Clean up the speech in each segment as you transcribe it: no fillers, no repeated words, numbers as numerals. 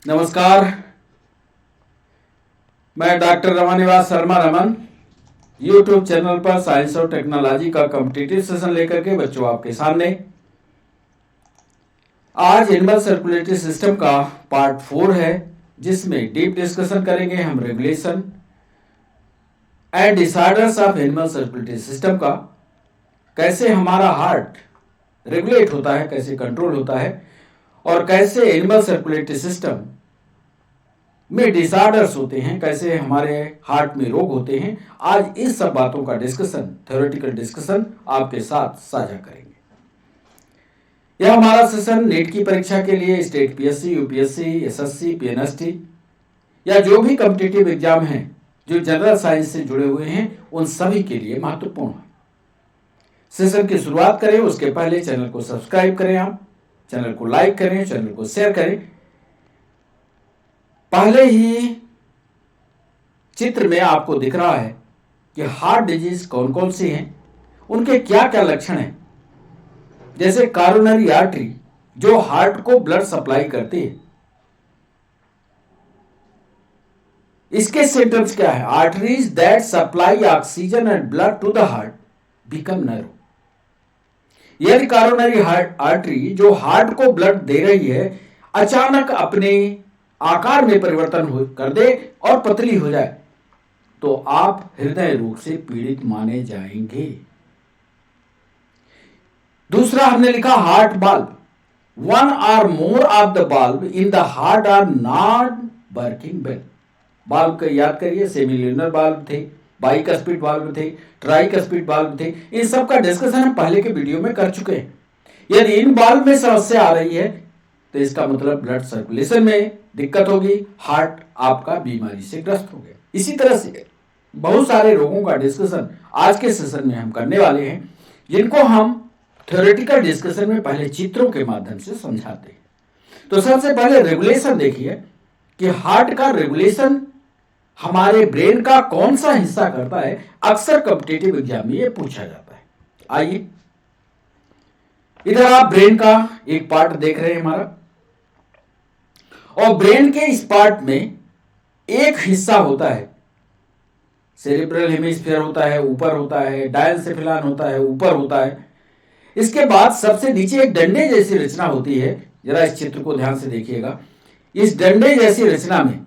नमस्कार, मैं doctor Ramanivas Sharma Raman YouTube channel पर साइंस और टेक्नोलॉजी का कॉम्पिटिटिव सेशन लेकर के बच्चों आपके सामने आज एनिमल सर्कुलेटरी सिस्टम का पार्ट 4 है, जिसमें डीप डिस्कशन करेंगे हम regulation and disorders of animal circulatory system का। कैसे हमारा हार्ट रेगुलेट होता है, कैसे कंट्रोल होता है और कैसे एनिमल सर्कुलेटरी सिस्टम में डिसऑर्डर्स होते हैं, कैसे हमारे हार्ट में रोग होते हैं। आज इस सब बातों का डिस्कशन, थ्योरेटिकल डिस्कशन आपके साथ साझा करेंगे। यह हमारा सेशन नीट की परीक्षा के लिए state PSC, UPSC, SSC, PNST या जो भी कॉम्पिटिटिव एग्जाम हैं जो जनरल साइंस से जुड़े हुए हैं, उन सभी के लिए महत्वपूर्ण है। सेशन की शुरुआत करें उसके पहले चैनल को सब्सक्राइब करें, आप चैनल को लाइक करें, चैनल को शेयर करें। पहले ही चित्र में आपको दिख रहा है कि हार्ट डिजीज कौन कौन सी हैं, उनके क्या क्या लक्षण हैं। जैसे कॉरोनरी आर्टरी जो हार्ट को ब्लड सप्लाई करती है, इसके सिम्टम्स क्या है? Arteries that supply oxygen and blood to the heart become narrow. यदि कॉरोनरी आर्टरी जो हार्ट को ब्लड दे रही है अचानक अपने आकार में परिवर्तन कर दे और पतली हो जाए, तो आप हृदय रोग से पीड़ित माने जाएंगे। दूसरा हमने लिखा हार्ट बाल्ब, वन और more of the bulb in the heart are not working well. Bulb का याद करिए, सेमिल्यूनर बाल्ब थे, बाइकस्पिड बाल्ब थे, ट्राइकस्पिड बाल्ब थे। इन सब का डिस्कशन हम पहले के वीडियो में कर चुके हैं। यदि इन बाल्ब में समस्या आ रही है तो इसका मतलब ब्लड सर्कुलेशन में दिक्कत होगी, हार्ट आपका बीमारी से ग्रस्त हो गया। इसी तरह से बहुत सारे रोगों का डिस्कशन आज के सेशन में हम करने वाले हैं, जिनको हम थ्योरेटिकल डिस्कशन में पहले चित्रों के माध्यम से समझाते हैं। तो सबसे पहले रेगुलेशन देखिए कि हार्ट का रेगुलेशन हमारे ब्रेन का कौन सा हिस्सा करता है। अक्सर कॉम्पिटिटिव एग्जाम में ये पूछा जाता है। आइए, इधर आप ब्रेन का एक पार्ट देख रहे हैं हमारा, और ब्रेन के इस पार्ट में एक हिस्सा होता है, सेरेब्रल हेमिस्फीयर होता है, ऊपर होता है, डायनसेफेलान होता है, ऊपर होता है। इसके बाद सबसे नीचे एक डंडे जैसी रचना होती है। जरा इस चित्र को ध्यान से देखिएगा। इस डंडे जैसी रचना में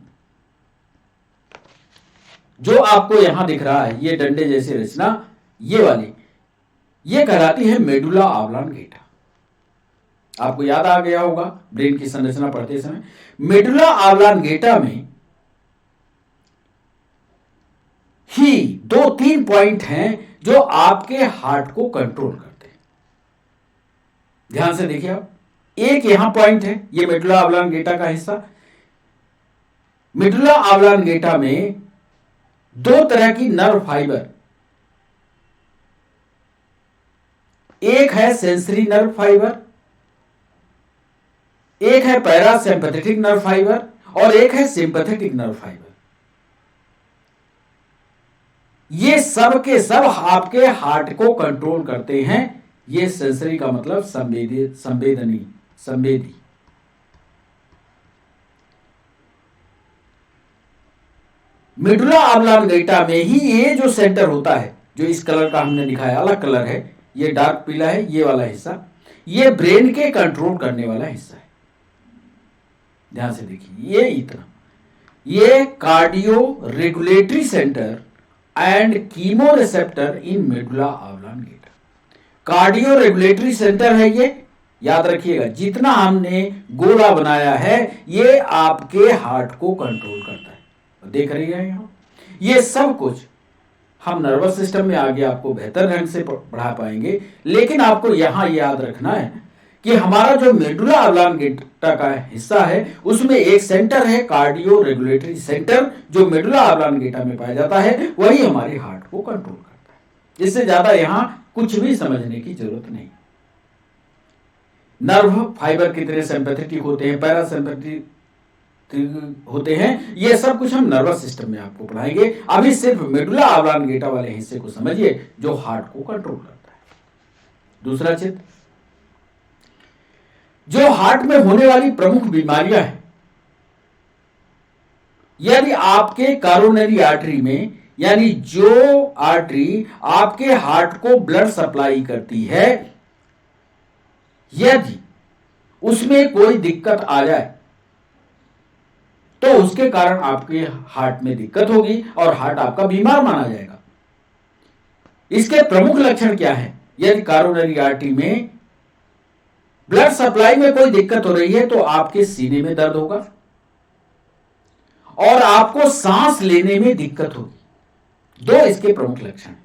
जो आपको यहां दिख रहा है, ये डंडे जैसी रचना, ये वाली, ये कहलाती है मेडुला ऑब्लांगेटा। आपको याद आ गया होगा ब्रेन की संरचना पढ़ते समय। मेडुला ऑब्लांगेटा में ही 2-3 पॉइंट हैं जो आपके हार्ट को कंट्रोल करते हैं। ध्यान से देखिए आप, एक यहां पॉइंट है, ये मेडुला ऑब्लांगेटा का हिस्सा। मेडुला ऑब्लांगेटा में 2 तरह की नर्व फाइबर, एक है सेंसरी नर्व फाइबर, एक है पैरासिम्पैथेटिक नर्व फाइबर और एक है सिंपैथेटिक नर्व फाइबर। ये सब के सब आपके हार्ट को कंट्रोल करते हैं। ये सेंसरी का मतलब संवेदी। मेडुला ऑब्लांगेटा में ही ये जो सेंटर होता है, जो इस कलर का हमने दिखाया, अलग कलर है, ये डार्क पीला है, ये वाला हिस्सा, ये ब्रेन के कंट्रोल करने वाला हिस्सा है। ध्यान से देखिए, ये इतना, ये cardio regulatory centre and chemo receptor in medulla oblongata. Cardio regulatory centre है ये, याद रखिएगा। जितना हमने गोला बनाया है, ये आपके हार्ट को कंट्रोल करता है। देख रही है यहां, ये सब कुछ हम नर्वस सिस्टम में आगे आपको बेहतर ढंग से पढ़ा पाएंगे। लेकिन आपको यहां याद रखना है कि हमारा जो मेडुला ऑब्लांगेटा का हिस्सा है, उसमें एक सेंटर है कार्डियो रेगुलेटरी सेंटर, जो मेडुला ऑब्लांगेटा में पाया जाता है, वही हमारे हार्ट को कंट्रोल करता है। इससे ज्यादा यहां कुछ भी समझने की जरूरत नहीं। नर्व फाइबर कितने सिंपैथेटिक होते हैं, पैरासिम्पैथेटिक होते हैं, ये सब कुछ हम नर्वस सिस्टम में आपको पढ़ाएंगे। अभी सिर्फ मेडुला ऑब्लांगेटा वाले हिस्से को समझिए जो हार्ट को कंट्रोल करता है। दूसरा चित्र, जो हार्ट में होने वाली प्रमुख बीमारियां हैं, यदि आपके करोनरी आर्टरी में, यानी जो आर्टरी आपके हार्ट को ब्लड सप्लाई करती है, यदि उसमें कोई दिक्कत आ जाए तो उसके कारण आपके हार्ट में दिक्कत होगी और हार्ट आपका बीमार माना जाएगा। इसके प्रमुख लक्षण क्या है? यदि करोनरी आर्टरी में ब्लड सप्लाई में कोई दिक्कत हो रही है तो आपके सीने में दर्द होगा और आपको सांस लेने में दिक्कत होगी। दो इसके प्रमुख लक्षण हैं।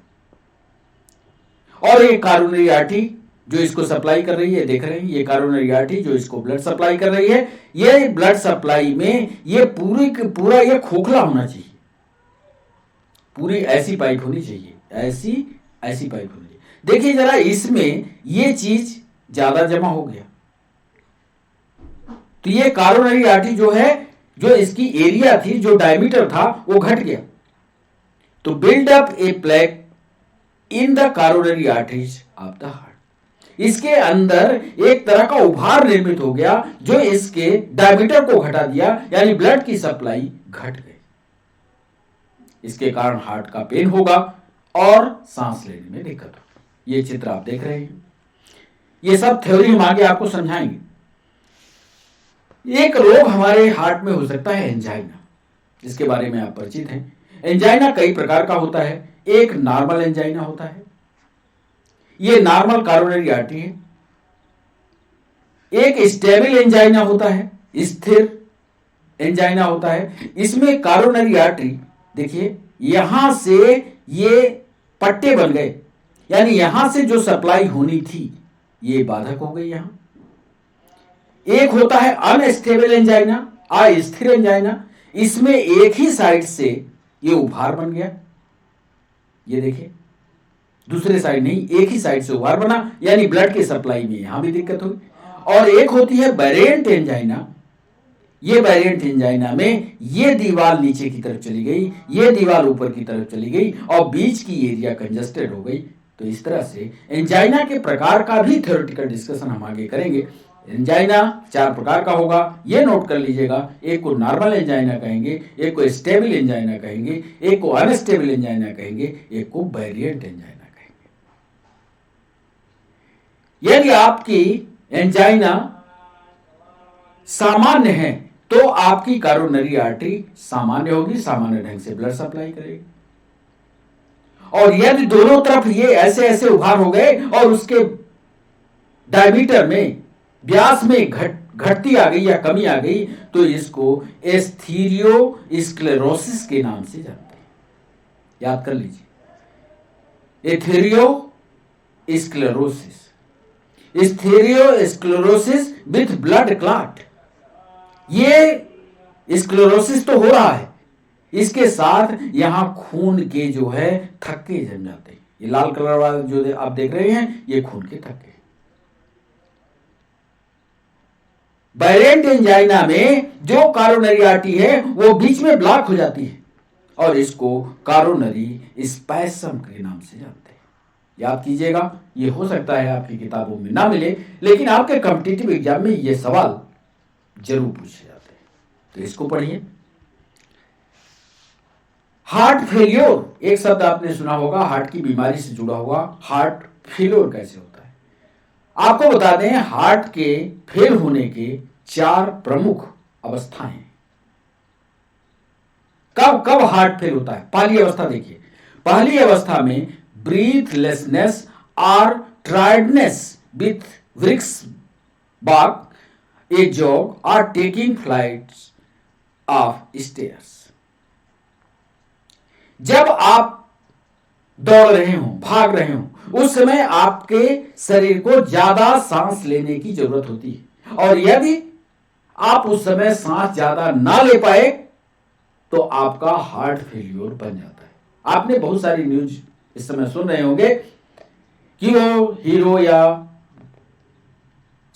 और ये करोनरी आर्टरी जो इसको सप्लाई कर रही है, देख रहे हैं, ये करोनरी आर्टरी जो इसको ब्लड सप्लाई कर रही है, ये ब्लड सप्लाई में ये पूरा ये खोखला होना चाहिए, पूरी ऐसी पाइप होनी चाहिए, ऐसी पाइप होनी चाहिए। देखिए जरा, इसमें ये चीज ज्यादा जमा हो गया तो ये करोनरी आर्टरी जो है, जो इसकी एरिया थी, जो डायमीटर था, वो घट गया। तो build up A plaque in the coronary arteries of the heart. इसके अंदर एक तरह का उभार निर्मित हो गया जो इसके डायमीटर को घटा दिया, यानी ब्लड की सप्लाई घट गई। इसके कारण हार्ट का पेन होगा और सांस लेने में दिक्कत होगी। ये चित्र आप देख रहे हैं। ये सब थ्योरी हम आगे आपको समझाएंगे। एक रोग हमारे हार्ट में हो सकता है एंजाइना, जिसके बारे में आप परिचित हैं। एंजाइना कई प्रकार का होता है। एक नॉर्मल एंजाइना होता है, ये नॉर्मल करोनरी आर्टरी है। एक स्टेबल एंजाइना होता है, स्थिर एंजाइना होता है। इसमें करोनरी आर्टरी, देखिए यहां से ये पट्टे बन गए, यानी यहां से जो सप्लाई होनी थी ये बाधक हो गई यहां। एक होता है अनस्टेबल एंजाइना, अस्थिर एंजाइना। इसमें एक ही साइड से ये उभार बन गया, ये देखिए, दूसरे साइड नहीं, एक ही साइड से उभार बना, यानी ब्लड की सप्लाई में यहां भी दिक्कत हुई। और एक होती है वेरिएंट एंजाइना। ये वेरिएंट एंजाइना में ये दीवार नीचे की तरफ चली गई, ये दीवार ऊपर की तरफ चली गई और बीच की एरिया कंजस्टेड हो गई। तो इस तरह से एंजाइना के प्रकार का भी थ्योरेटिकल डिस्कशन हम आगे करेंगे। एंजाइना 4 प्रकार का होगा, ये नोट कर लीजिएगा। एक को नॉर्मल एंजाइना कहेंगे, एक को स्टेबल एंजाइना कहेंगे, एक को अनस्टेबल एंजाइना कहेंगे, एक को वेरिएंट एंजाइना कहेंगे। यदि आपकी एंजाइना सामान्य है तो आपकी करोनरी आर्टरी सामान्य होगी, सामान्य ढंग से ब्लड सप्लाई करेगी। और यदि दोनों तरफ ये ऐसे ऐसे उभार हो गए और उसके डायमीटर में, व्यास में घटती आ गई या कमी आ गई, तो इसको एस्थीरियोस्क्लेरोसिस के नाम से जानते हैं। याद कर लीजिए, एथेरियोस्क्लेरोसिस, एस्थीरियोस्क्लेरोसिस विथ ब्लड क्लॉट। ये स्क्लेरोसिस तो हो रहा है, इसके साथ यहां खून के जो है थक्के जम जाते हैं। ये लाल कलर वाला जो आप देख रहे हैं, ये खून के थक्के। वेरिएंट एंजाइना में जो करोनरी आर्टरी है वो बीच में ब्लॉक हो जाती है और इसको करोनरी स्पैसम के नाम से जानते हैं। याद कीजिएगा, ये हो सकता है आपकी किताबों में ना मिले, लेकिन आपके कॉम्पिटिटिव एग्जाम में ये सवाल जरूर पूछे जाते हैं, तो इसको पढ़िए। हार्ट फेलियर, एक शब्द आपने सुना होगा, हार्ट की बीमारी से जुड़ा हुआ। हार्ट फेलियर कैसे होता है? आपको बता दें, हार्ट के फेल होने के 4 प्रमुख अवस्थाएं। कब कब हार्ट फेल होता है? पहली अवस्था देखिए, पहली अवस्था में ब्रीथलेसनेस और tiredness with brisk walk, a jog और टेकिंग फ्लाइट्स ऑफ स्टेयर्स। जब आप दौड़ रहे हो, भाग रहे हो, उस समय आपके शरीर को ज्यादा सांस लेने की जरूरत होती है, और यदि आप उस समय सांस ज्यादा ना ले पाए तो आपका हार्ट फेलियर बन जाता है। आपने बहुत सारी न्यूज इस समय सुन रहे होंगे कि वो हीरो या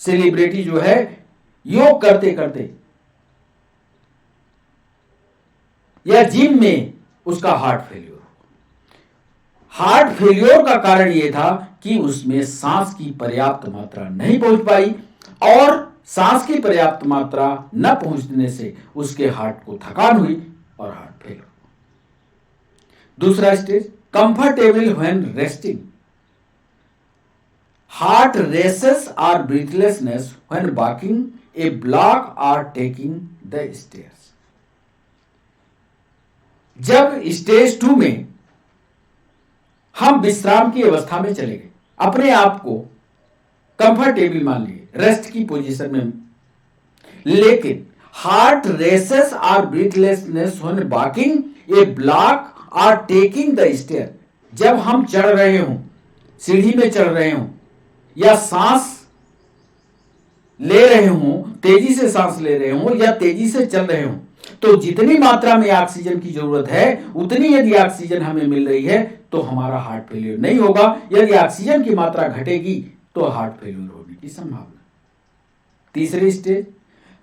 सेलिब्रिटी जो है योग करते करते या जिम में उसका हार्ट फेलियर। हार्ट फेलियर का कारण यह था कि उसमें सांस की पर्याप्त मात्रा नहीं पहुंच पाई, और सांस की पर्याप्त मात्रा न पहुंचने से उसके हार्ट को थकान हुई और हार्ट फेल। दूसरा stage, comfortable when resting, heart races और breathlessness when walking, a block और टेकिंग द स्टेयर्स। जब स्टेज 2 में हम विश्राम की अवस्था में चले गए, अपने आप को कंफर्टेबल मान लिए, रेस्ट की पोजीशन में, लेकिन हार्ट रेसेस और breathlessness when walking, a block और टेकिंग द स्टेयर, जब हम चढ़ रहे हों, सीढ़ी में चढ़ रहे हों या सांस ले रहे हों, तेजी से सांस ले रहे हों या तेजी से चल रहे हों, तो जितनी मात्रा में ऑक्सीजन की जरूरत है उतनी यदि ऑक्सीजन हमें मिल रही है तो हमारा हार्ट फेलियर नहीं होगा। यदि ऑक्सीजन की मात्रा घटेगी तो हार्ट फेलियर होने की संभावना। तीसरी stage,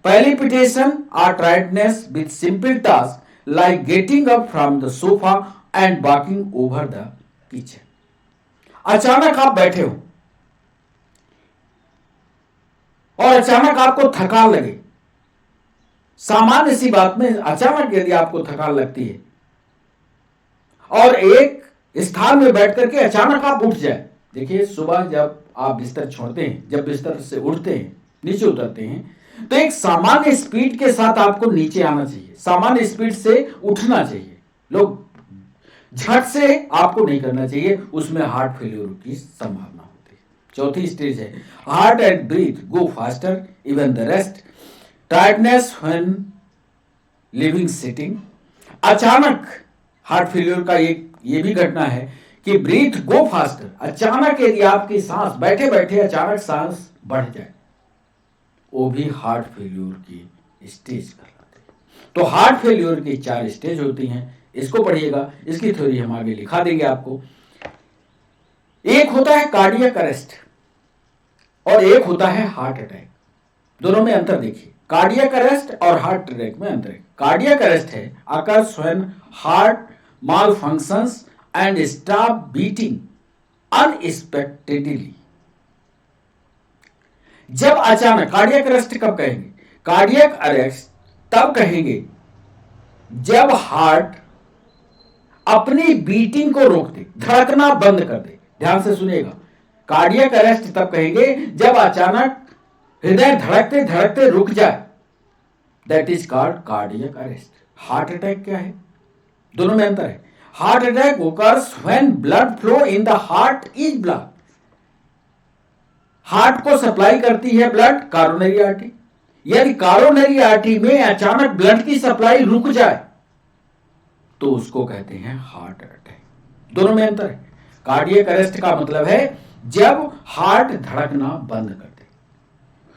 palpitation or tiredness with simple tasks like getting up from the sofa and walking over the kitchen। अचानक आप बैठे हो और अचानक आपको थकान लगे, सामान्य सी बात में अचानक यदि आपको थकान लगती है और एक स्थान में बैठ करके अचानक आप उठ जाए। देखिए, सुबह जब आप बिस्तर छोड़ते हैं, जब बिस्तर से उठते हैं, नीचे उतरते हैं, तो एक सामान्य स्पीड के साथ आपको नीचे आना चाहिए, सामान्य स्पीड से उठना चाहिए। लोग झट से आपको नहीं करना चाहिए, उसमें हार्ट फेल्योर की संभावना होती है। चौथी स्टेज है, heart and breath go faster even the rest, tiredness when living sitting. अचानक हार्ट फेल्योर का एक ये भी घटना है कि ब्रीथ गो फास्टर, अचानक यदि आपकी सांस बैठे बैठे अचानक सांस बढ़ जाए, वो भी हार्ट फेल्योर की स्टेज कहलाते हैं। तो हार्ट फेल्योर की 4 स्टेज होती हैं, इसको पढ़िएगा, इसकी थ्योरी हम आगे लिखा देंगे आपको। एक होता है कार्डियक अरेस्ट और एक होता है हार्ट अटैक। दोनों में अंतर देखिए, कार्डियक अरेस्ट और हार्ट अटैक में अंतर है। कार्डियक अरेस्ट है occurs when heart mall functions and stop beating unexpectedly. जब अचानक, कार्डियक अरेस्ट कब कहेंगे? कार्डियक अरेस्ट तब कहेंगे जब हार्ट अपनी बीटिंग को रोक दे, धड़कना बंद कर दे। ध्यान से सुनिएगा, कार्डियक अरेस्ट तब कहेंगे जब अचानक हृदय धड़कते धड़कते रुक जाए, that is called cardiac arrest. Heart attack क्या है? दोनों में अंतर है। Heart attack occurs when blood flow in the heart is blocked। Heart को सप्लाई करती है ब्लड कारोनरी आर्टरी। यदि कारोनरी आर्टरी में अचानक ब्लड की सप्लाई रुक जाए तो उसको कहते हैं हार्ट अटैक। दोनों में अंतर है। कार्डियक अरेस्ट का मतलब है जब हार्ट धड़कना बंद कर दे,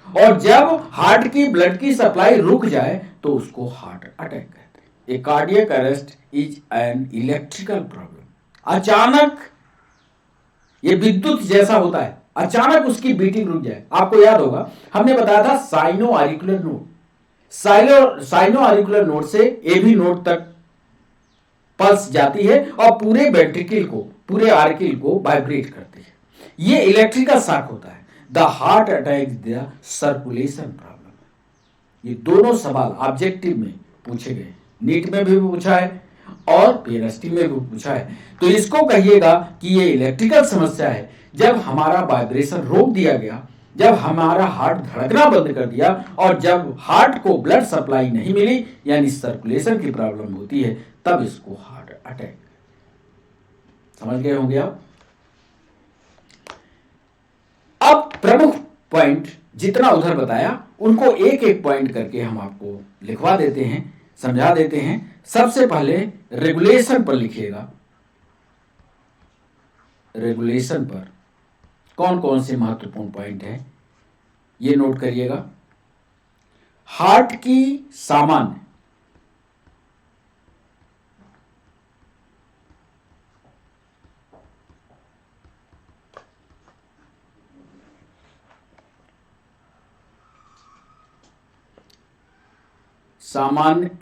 और जब हार्ट की ब्लड की सप्लाई रुक जाए तो उसको हार्ट अटैक कहते हैं। A cardiac arrest is an electrical problem. अचानक ये विद्युत जैसा होता है, अचानक उसकी बीटिंग रुक जाए। आपको याद होगा हमने बताया था sino auricular node, sino auricular node से एवी नोड तक पल्स जाती है और पूरे वेंट्रिकल को, पूरे आर्किल को वाइब्रेट करती है। ये इलेक्ट्रिकल शॉक होता है। The heart attack the circulation problem. ये दोनों सवाल ऑब्जेक्टिव में पूछे गए, नीट में भी पूछा है और पीएसटी में भी पूछा है। तो इसको कहिएगा कि ये इलेक्ट्रिकल समस्या है। जब हमारा वाइब्रेशन रोक दिया गया, जब हमारा हार्ट धड़कना बंद कर दिया और जब हार्ट को ब्लड सप्लाई नहीं मिली, यानी सर्कुलेशन की प्रॉब्लम होती है, तब इसको हार्ट अटैक। समझ गए होंगे आप? अब प्रमुख पॉइंट जितना उधर बताया उनको एक एक पॉइंट करके हम आपको लिखवा देते हैं, समझा देते हैं। सबसे पहले रेगुलेशन पर लिखिएगा। रेगुलेशन पर कौन कौन से महत्वपूर्ण पॉइंट हैं ये नोट करिएगा। हार्ट की सामान्य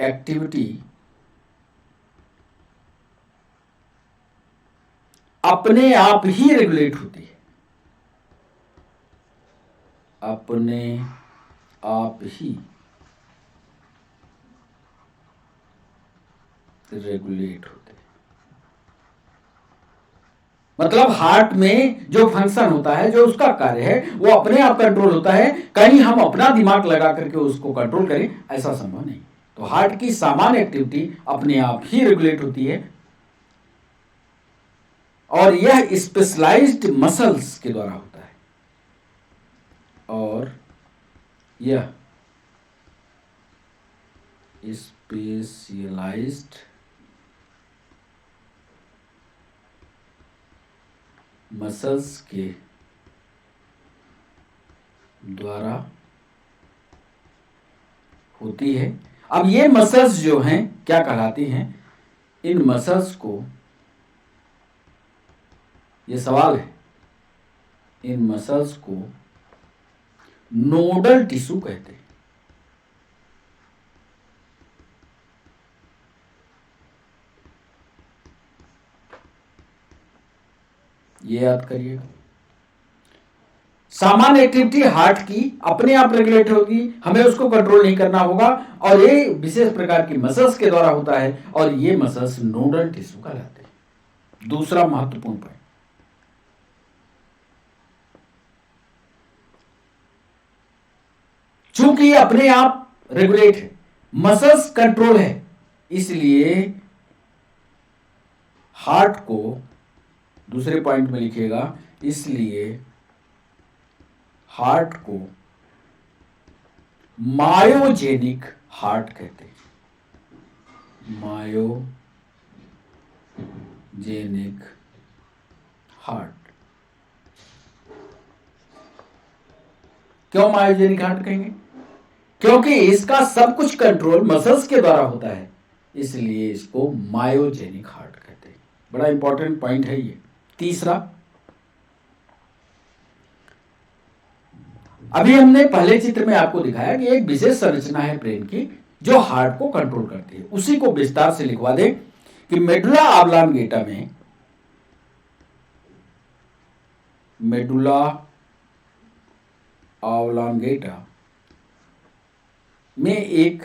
एक्टिविटी अपने आप ही रेगुलेट होती है, अपने आप ही। रेगुलेट होते हैं। मतलब हार्ट में जो फंक्शन होता है, जो उसका कार्य है, वो अपने आप कंट्रोल होता है। कहीं हम अपना दिमाग लगा करके उसको कंट्रोल करें, ऐसा संभव नहीं। तो हार्ट की सामान्य एक्टिविटी अपने आप ही रेगुलेट होती है, और यह स्पेशलाइज्ड मसल्स के द्वारा होता है। और यह स्पेशलाइज्ड मसल्स के द्वारा होती है। अब ये मसल्स जो हैं क्या कहलाती हैं? इन मसल्स को, ये सवाल है, इन मसल्स को नोडल टिश्यू कहते हैं। ये याद करिएगा। सामान्य एक्टिविटी हार्ट की अपने आप रेगुलेट होगी, हमें उसको कंट्रोल नहीं करना होगा, और ये विशेष प्रकार की मसल्स के द्वारा होता है, और ये मसल्स नोडल टिश्यू कहलाते हैं। दूसरा महत्वपूर्ण पॉइंट, चूंकि अपने आप रेगुलेट है, मसल्स कंट्रोल है, इसलिए हार्ट को, दूसरे पॉइंट में लिखिएगा, इसलिए हार्ट को मायोजेनिक हार्ट कहते हैं। Myogenic heart. क्यों मायोजेनिक हार्ट कहेंगे? क्योंकि इसका सब कुछ कंट्रोल मसल्स के द्वारा होता है, इसलिए इसको मायोजेनिक हार्ट कहते हैं। बड़ा इंपॉर्टेंट पॉइंट है ये। तीसरा, अभी हमने पहले चित्र में आपको दिखाया कि एक विशेष संरचना है ब्रेन की जो हार्ट को कंट्रोल करती है। उसी को विस्तार से लिखवा दें कि मेडुला ऑब्लांगेटा में, मेडुला ऑब्लांगेटा में एक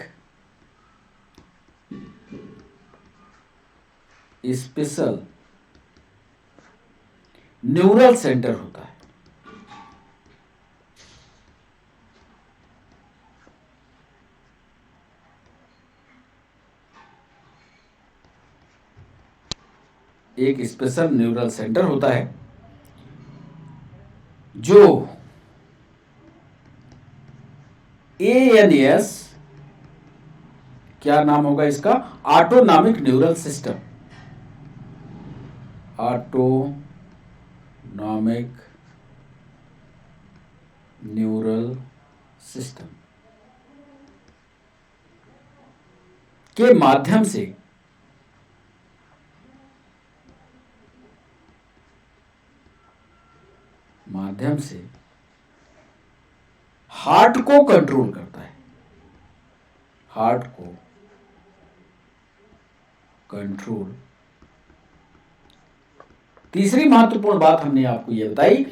स्पेशल न्यूरल सेंटर होता है। एक स्पेशल न्यूरल सेंटर होता है जो ANS, क्या नाम होगा इसका? Autonomic neural system. Autonomic neural system के माध्यम से हार्ट को कंट्रोल करता है। हार्ट को कंट्रोल। तीसरी महत्वपूर्ण बात हमने आपको यह बताई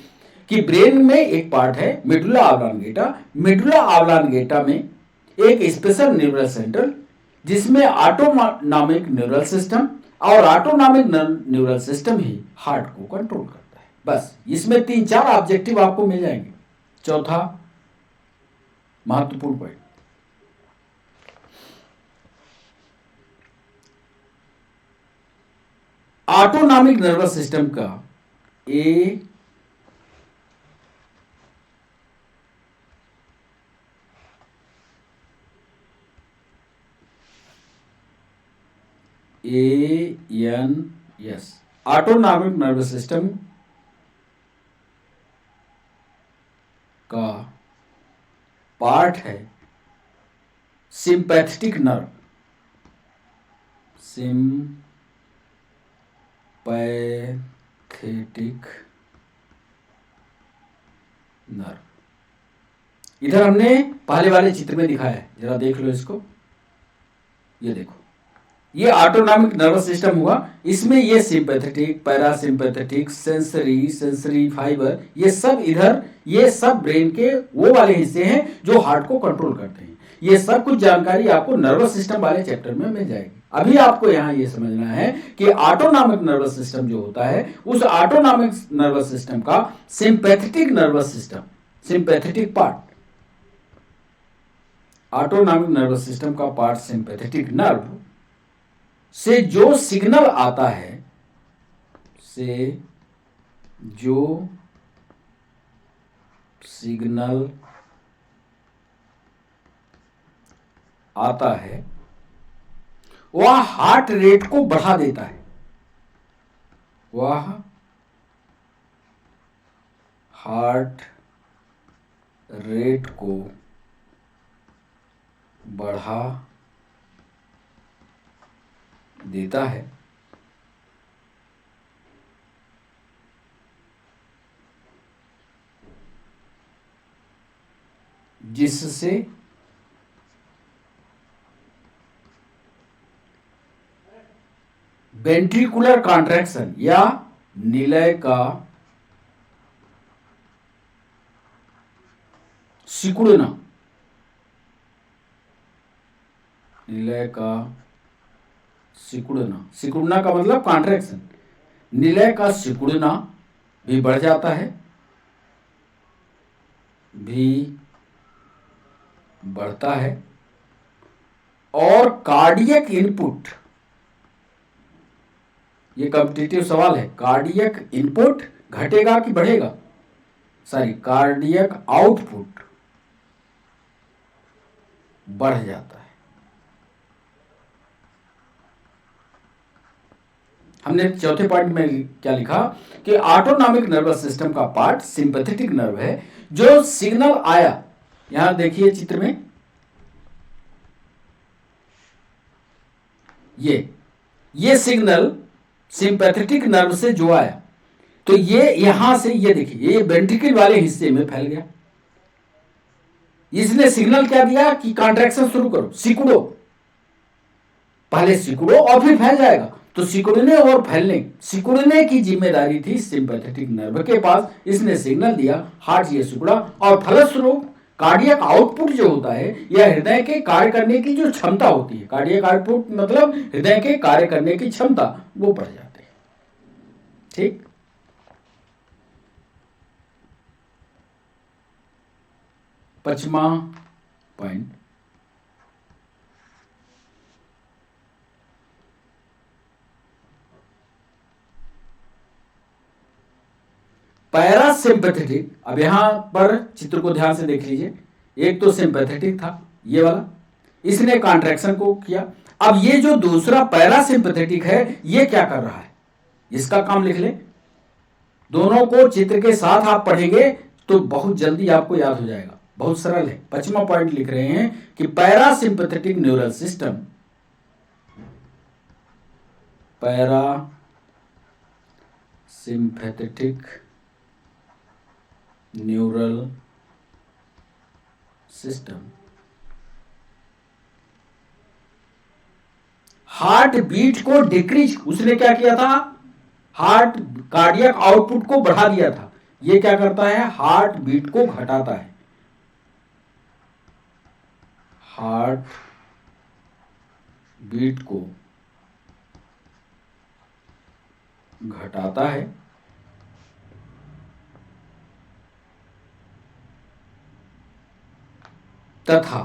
कि ब्रेन में एक पार्ट है मेडुला ऑब्लांगेटा। मेडुला ऑब्लांगेटा में एक स्पेशल न्यूरल सेंटर जिसमें ऑटोनॉमिक न्यूरल सिस्टम, और ऑटोनॉमिक न्यूरल सिस्टम ही हार्ट को कंट्रोल करता है। बस इसमें 3-4 ऑब्जेक्टिव आपको मिल जाएंगे। चौथा महत्वपूर्ण पॉइंट, ऑटोनॉमिक नर्वस सिस्टम का ANS, ऑटोनॉमिक नर्वस सिस्टम का पार्ट है सिंपैथेटिक नर्व। सिंपैथेटिक नर्व इधर हमने पहले वाले चित्र में दिखाया है, जरा देख लो इसको। ये देखो, ये ऑटोनॉमिक नर्वस सिस्टम हुआ। इसमें ये सिंपैथेटिक, पैरासिम्पैथेटिक, सेंसरी फाइबर, ये सब इधर, ये सब ब्रेन के वो वाले हिस्से हैं जो हार्ट को कंट्रोल करते हैं। ये सब कुछ जानकारी आपको नर्वस सिस्टम वाले चैप्टर में मिल जाएगी। अभी आपको यहां यह समझना है कि ऑटोनॉमिक नर्वस सिस्टम जो होता है, उस ऑटोनॉमिक नर्वस सिस्टम का sympathetic nervous system, sympathetic part, autonomic nervous system का पार्ट सिंपैथेटिक नर्व से जो सिग्नल आता है, से जो सिग्नल आता है वह हार्ट रेट को बढ़ा देता है, वह हार्ट रेट को बढ़ा देता है, जिससे वेंट्रिकुलर कॉन्ट्रैक्शन या निलय का सिकुड़ना, निलय का सिकुड़ना, सिकुड़ना का मतलब कॉन्ट्रैक्शन, निलय का सिकुड़ना भी बढ़ जाता है, भी बढ़ता है, और कार्डियक इनपुट, ये कॉम्पिटिटिव सवाल है, कार्डियक इनपुट घटेगा कि बढ़ेगा, सॉरी कार्डियक आउटपुट बढ़ जाता है। हमने चौथे पॉइंट में क्या लिखा कि ऑटोनॉमिक नर्वस सिस्टम का पार्ट सिंपैथेटिक नर्व है, जो सिग्नल आया, यहां देखिए चित्र में, ये सिग्नल सिंपैथेटिक नर्व से जो आया, तो ये यहां से, ये देखिए ये वेंट्रिकल वाले हिस्से में फैल गया, इसने सिग्नल क्या दिया कि कॉन्ट्रैक्शन शुरू करो, सिकुड़ो, पहले सिकुड़ो और फिर फैल जाएगा, तो सिकुड़ने और फैलने, सिकुड़ने की जिम्मेदारी थी सिंपैथेटिक नर्व के पास, इसने सिग्नल दिया, हार्ट ये सिकुड़ा, और फलस्वरूप कार्डियक आउटपुट जो होता है, यह हृदय के कार्य करने की जो क्षमता होती है, कार्डियक आउटपुट मतलब हृदय के कार्य करने की क्षमता, वो बढ़ जाती है। ठीक, पांचवा पॉइंट, पैरासिम्पैथेटिक, अब यहां पर चित्र को ध्यान से देख लीजिए, एक तो सिंपैथेटिक था ये वाला, इसने कॉन्ट्रैक्शन को किया, अब ये जो दूसरा पैरासिम्पैथेटिक है, ये क्या कर रहा है, इसका काम लिख ले, दोनों को चित्र के साथ आप पढ़ेंगे तो बहुत जल्दी आपको याद हो जाएगा, बहुत सरल है। पांचवा पॉइंट लिख रहे हैं कि parasympathetic neural system, parasympathetic neural system heart beat को डिक्रीज, उसने क्या किया था, हार्ट कार्डियक आउटपुट को बढ़ा दिया था, ये क्या करता है, हार्ट बीट को घटाता है, हार्ट बीट को घटाता है, तथा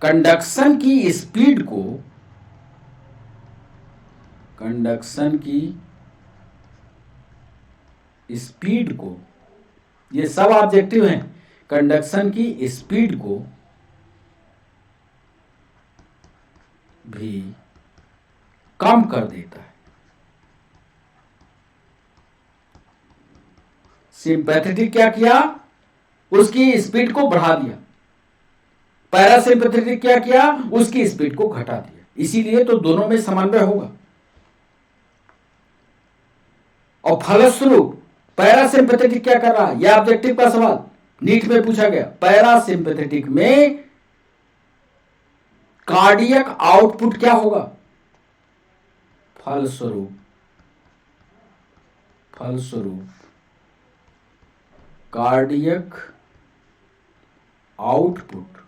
कंडक्शन की स्पीड को, कंडक्शन की स्पीड को, ये सब ऑब्जेक्टिव हैं, कंडक्शन की स्पीड को भी कम कर देता है। सिंपैथेटिक क्या किया, उसकी स्पीड को बढ़ा दिया, पैरासिम्पैथेटिक क्या किया, उसकी स्पीड को घटा दिया, इसीलिए तो दोनों में समन्वय होगा, और फलस्वरूप पैरासिम्पैथेटिक क्या कर रहा है, यह ऑब्जेक्टिव का सवाल नीट में पूछा गया, पैरासिम्पैथेटिक में कार्डियक आउटपुट क्या होगा, फलस्वरूप कार्डियक आउटपुट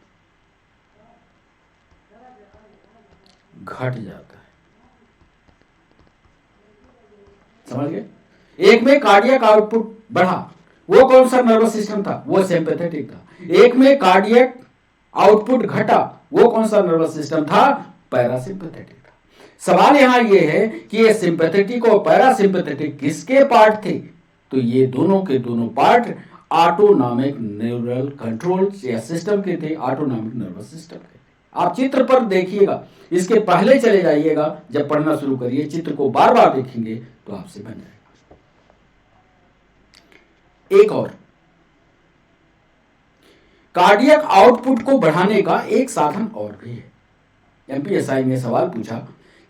घट जाता है। समझ गए? एक में कार्डियक आउटपुट बढ़ा, वो कौन सा नर्वस सिस्टम था? वो सिंपैथेटिक था। एक में कार्डियक आउटपुट घटा, वो कौन सा नर्वस सिस्टम था? पैरासिम्पैथेटिक था। सवाल यहां ये है कि ये सिंपैथेटिक और पैरासिम्पैथेटिक किसके पार्ट थे? तो ये दोनों के दोनों पार्ट ऑटोनॉमिक न्यूरल कंट्रोल या सिस्टम के थे, ऑटोनॉमिक नर्वस सिस्टम के थे। आप चित्र पर देखिएगा, इसके पहले चले जाइएगा, जब पढ़ना शुरू करिए चित्र को बार बार देखेंगे तो आपसे बन जाएगा। एक और, कार्डियक आउटपुट को बढ़ाने का एक साधन और भी है। एमपीएसआई ने सवाल पूछा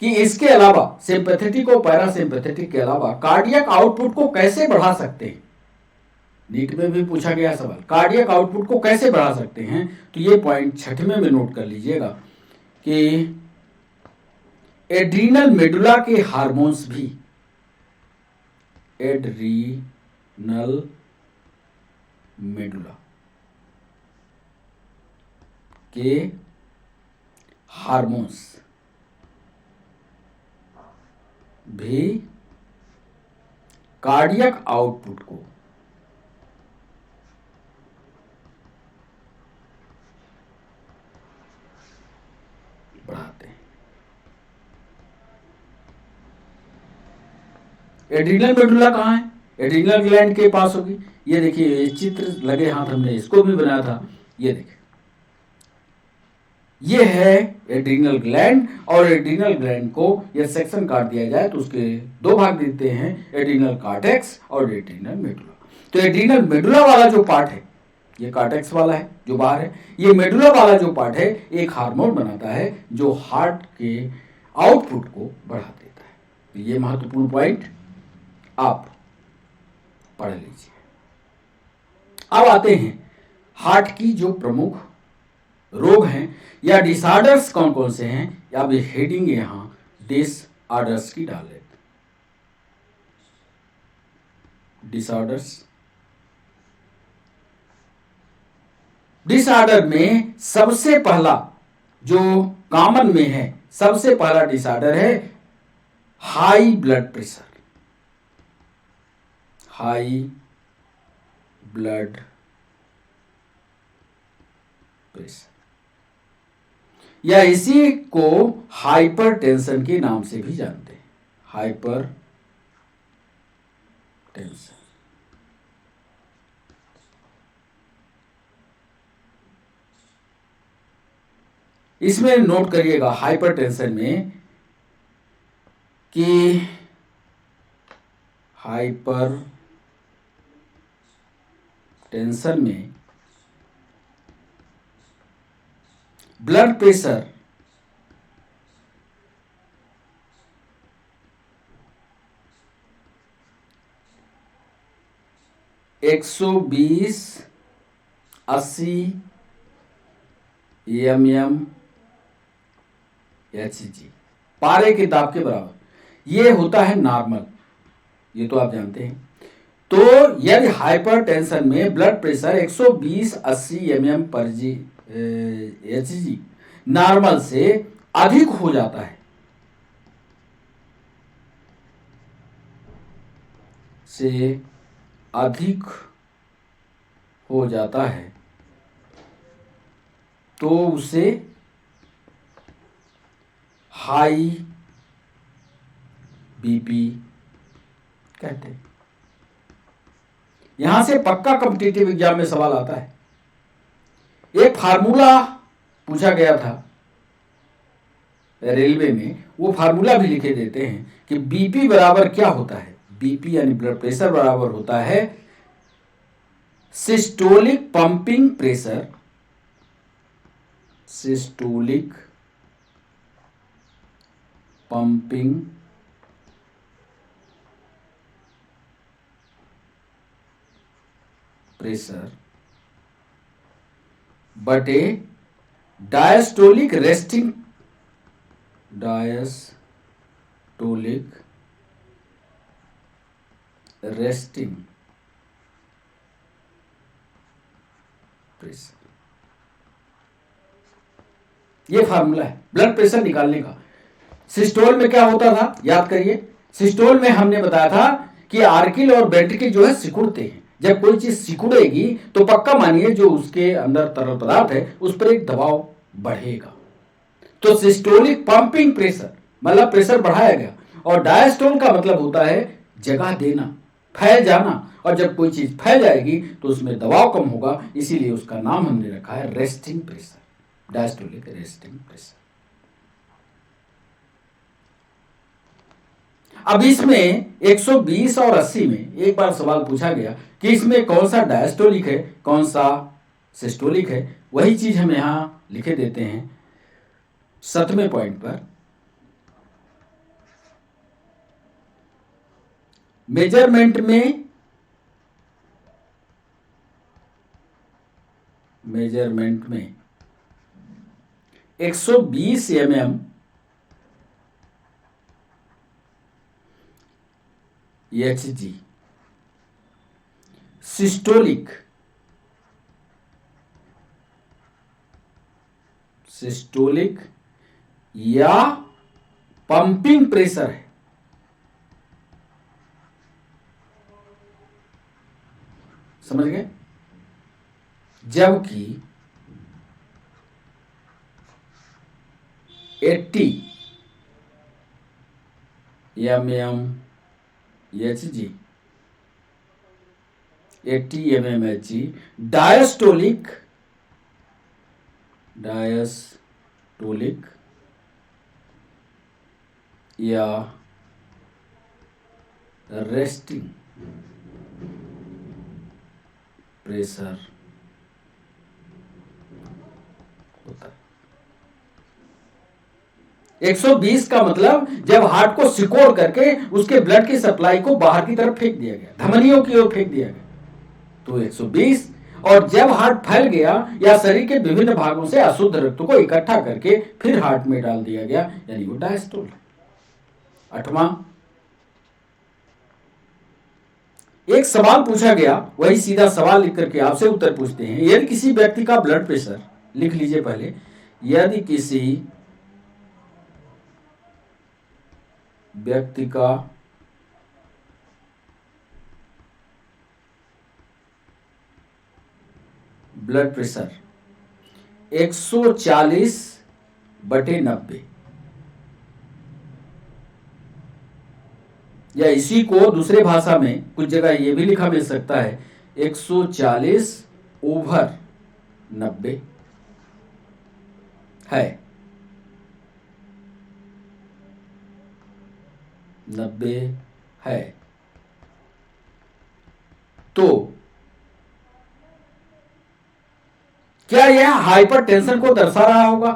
कि इसके अलावा, सिंपैथेटिक और पैरासिम्पैथेटिक के अलावा कार्डियक आउटपुट को कैसे बढ़ा सकते हैं? नीट में भी पूछा गया सवाल, कार्डियक आउटपुट को कैसे बढ़ा सकते हैं? तो ये पॉइंट छठवें में नोट कर लीजिएगा कि एड्रीनल मेडुला के हार्मोन्स भी, एड्रीनल मेडुला के हार्मोन्स भी कार्डियक आउटपुट को बढ़ाते हैं। एड्रीनल मेडुला कहाँ है? एड्रीनल ग्लैंड के पास होगी। ये देखिए, ये चित्र लगे हाथ, हमने इसको भी बनाया था। ये देखिए, ये है एड्रीनल ग्लैंड, और एड्रीनल ग्लैंड को यह सेक्शन काट दिया जाए तो उसके दो भाग देते हैं, एड्रीनल कॉर्टेक्स और एड्रीनल मेडुला। तो एड्रीनल मेडुला वाला जो पार्ट है, ये कॉर्टेक्स वाला है जो बाहर है, ये मेडुला वाला जो पार्ट है एक हार्मोन बनाता है जो हार्ट के आउटपुट को बढ़ा देता है। तो ये महत्वपूर्ण पॉइंट आप पढ़ लीजिए। अब आते हैं हार्ट की जो प्रमुख रोग हैं या डिसऑर्डर्स कौन कौन से हैं। अब हेडिंग यहां डिसऑर्डर्स की डाल लेते। डिसऑर्डर्स, डिसऑर्डर में सबसे पहला जो कॉमन में है, सबसे पहला डिसऑर्डर है high blood pressure. High blood pressure, या इसी को हाइपरटेंशन के नाम से भी जानते हैं। हाइपर टेंशन, इसमें नोट करिएगा हाइपरटेंशन में कि हाइपर टेंशन में ब्लड प्रेशर 120/80 mmHg पारे के दाब के बराबर, ये होता है नॉर्मल, ये तो आप जानते हैं। तो यदि हाइपरटेंशन में ब्लड प्रेशर 120/80 mmHg नॉर्मल से अधिक हो जाता है, से अधिक हो जाता है, तो उसे हाई बीपी कहते हैं। यहां से पक्का कॉम्पिटिटिव एग्जाम में सवाल आता है। एक फार्मूला पूछा गया था रेलवे में, वो फार्मूला भी लिखे देते हैं कि बीपी बराबर क्या होता है। बीपी यानी ब्लड प्रेशर बराबर होता है systolic pumping pressure, systolic pumping pressure बटे diastolic resting, diastolic resting pressure. ये फार्मूला है ब्लड प्रेशर निकालने का। सिस्टोल में क्या होता था, याद करिए। सिस्टोल में हमने बताया था कि आर्किल और वेंट्रिकल जो है सिकुड़ते हैं। जब कोई चीज सिकुड़ेगी तो पक्का मानिए जो उसके अंदर तरल पदार्थ है उस पर एक दबाव बढ़ेगा। तो सिस्टोलिक पंपिंग प्रेशर मतलब प्रेशर बढ़ाया गया, और डायस्टोल का मतलब होता है जगह देना, फैल जाना। और जब कोई चीज फैल जाएगी तो उसमें दबाव कम होगा, इसीलिए उसका नाम हमने रखा है resting pressure, diastolic resting pressure. अब इसमें 120 और 80 में एक बार सवाल पूछा गया कि इसमें कौन सा डायस्टोलिक है कौन सा सिस्टोलिक है। वही चीज हम यहां लिखे देते हैं 7वें पॉइंट पर। मेजरमेंट में 120 mm Hg सिस्टोलिक या पंपिंग प्रेशर है। समझ गए? जबकि 80 mm Hg डायस्टोलिक या रेस्टिंग प्रेशर होता है। 120 का मतलब जब हार्ट को सिकोड़ करके उसके ब्लड की सप्लाई को बाहर की तरफ फेंक दिया गया, धमनियों की ओर फेंक दिया गया, तो 120। और जब हार्ट फैल गया या शरीर के विभिन्न भागों से अशुद्ध रक्त को इकट्ठा करके फिर हार्ट में डाल दिया गया, यानी वो डायस्टोल। 8वां, एक सवाल पूछा गया, वही सीधा सवाल लिख करके आपसे उत्तर पूछते हैं। यदि किसी व्यक्ति का ब्लड प्रेशर, लिख लीजिए पहले, यदि किसी व्यक्ति का ब्लड प्रेशर 140/90, या इसी को दूसरे भाषा में कुछ जगह ये भी लिखा मिल सकता है 140/90 है, 90 है, तो क्या यह हाइपरटेंशन को दर्शा रहा होगा?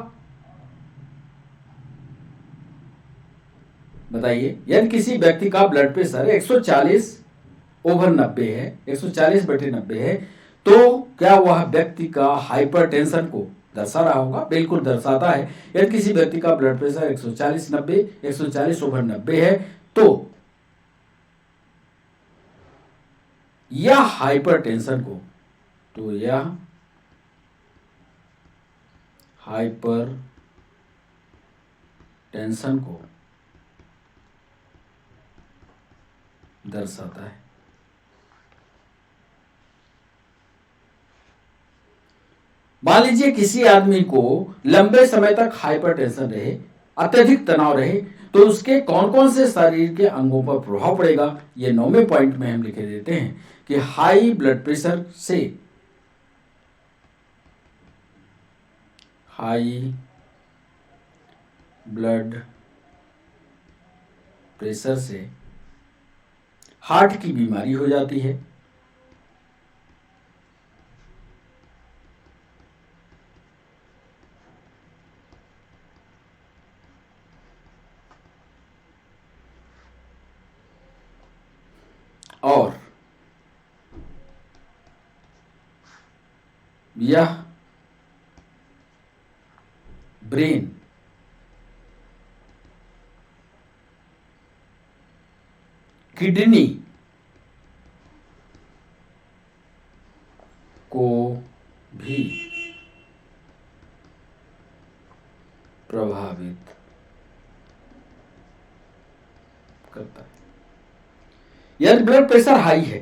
बताइए, यदि किसी व्यक्ति का ब्लड प्रेशर 140/90 है, 140/90 है, तो क्या वह व्यक्ति का हाइपरटेंशन को दर्शा रहा होगा? बिल्कुल दर्शाता है। यदि किसी व्यक्ति का ब्लड प्रेशर 140/90 है, तो यह हाइपरटेंशन को, तो यह हाइपरटेंशन को दर्शाता है। मान लीजिए किसी आदमी को लंबे समय तक हाइपरटेंशन रहे, अत्यधिक तनाव रहे, तो उसके कौन कौन से शरीर के अंगों पर प्रभाव पड़ेगा? ये 9वें पॉइंट में हम लिखे देते हैं कि हाई ब्लड प्रेशर से हार्ट की बीमारी हो जाती है। और यह ब्रेन किडनी को भी प्रभावित यदि ब्लड प्रेशर हाई है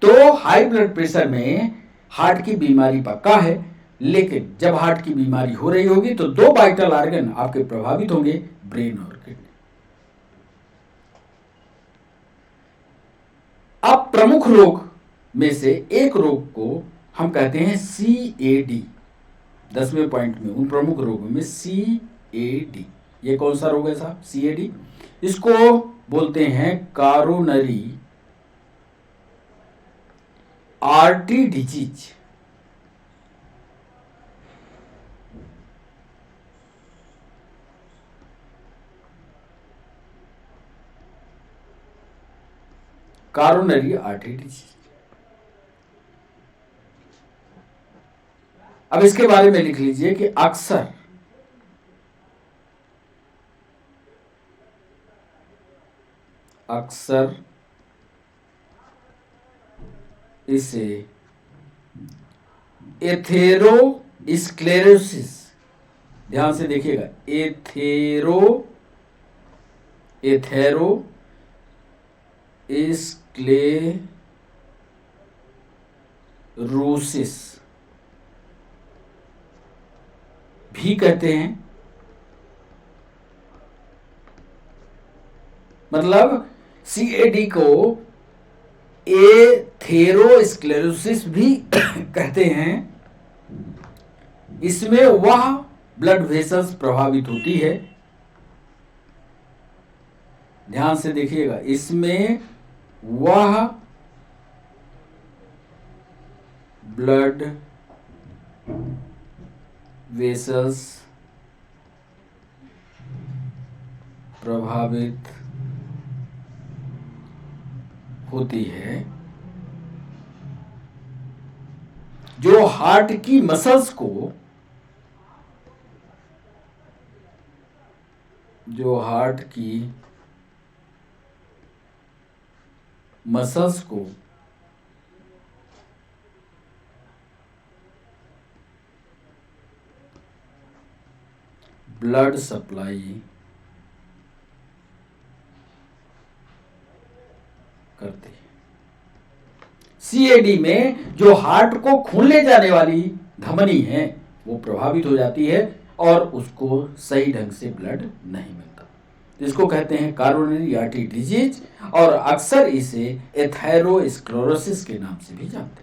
तो हाई ब्लड प्रेशर में हार्ट की बीमारी पक्का है, लेकिन जब हार्ट की बीमारी हो रही होगी तो दो वाइटल ऑर्गन आपके प्रभावित होंगे, ब्रेन और किडनी। अब प्रमुख रोग में से एक रोग को हम कहते हैं CAD। 10वें पॉइंट में उन प्रमुख रोगों में CAD, ये कौन सा रोग है साहब? CAD। इसको बोलते हैं coronary artery disease. Coronary artery disease. अब इसके बारे में लिख लीजिए कि अक्सर इसे एथेरोस्क्लेरोसिस, ध्यान से देखिएगा, एथेरोस्क्लेरोसिस भी कहते हैं। मतलब CAD को एथेरोस्क्लेरोसिस भी कहते हैं। इसमें वह ब्लड वेसल्स प्रभावित होती है, ध्यान से देखिएगा, इसमें वह ब्लड वेसल्स प्रभावित होती है जो हार्ट की मसल्स को, ब्लड सप्लाई करते हैं। CAD में जो हार्ट को खून ले जाने वाली धमनी है वो प्रभावित हो जाती है और उसको सही ढंग से ब्लड नहीं मिलता, जिसको कहते हैं कॉरोनरी आर्टरी डिजीज, और अक्सर इसे एथेरोस्क्लेरोसिस के नाम से भी जानते हैं।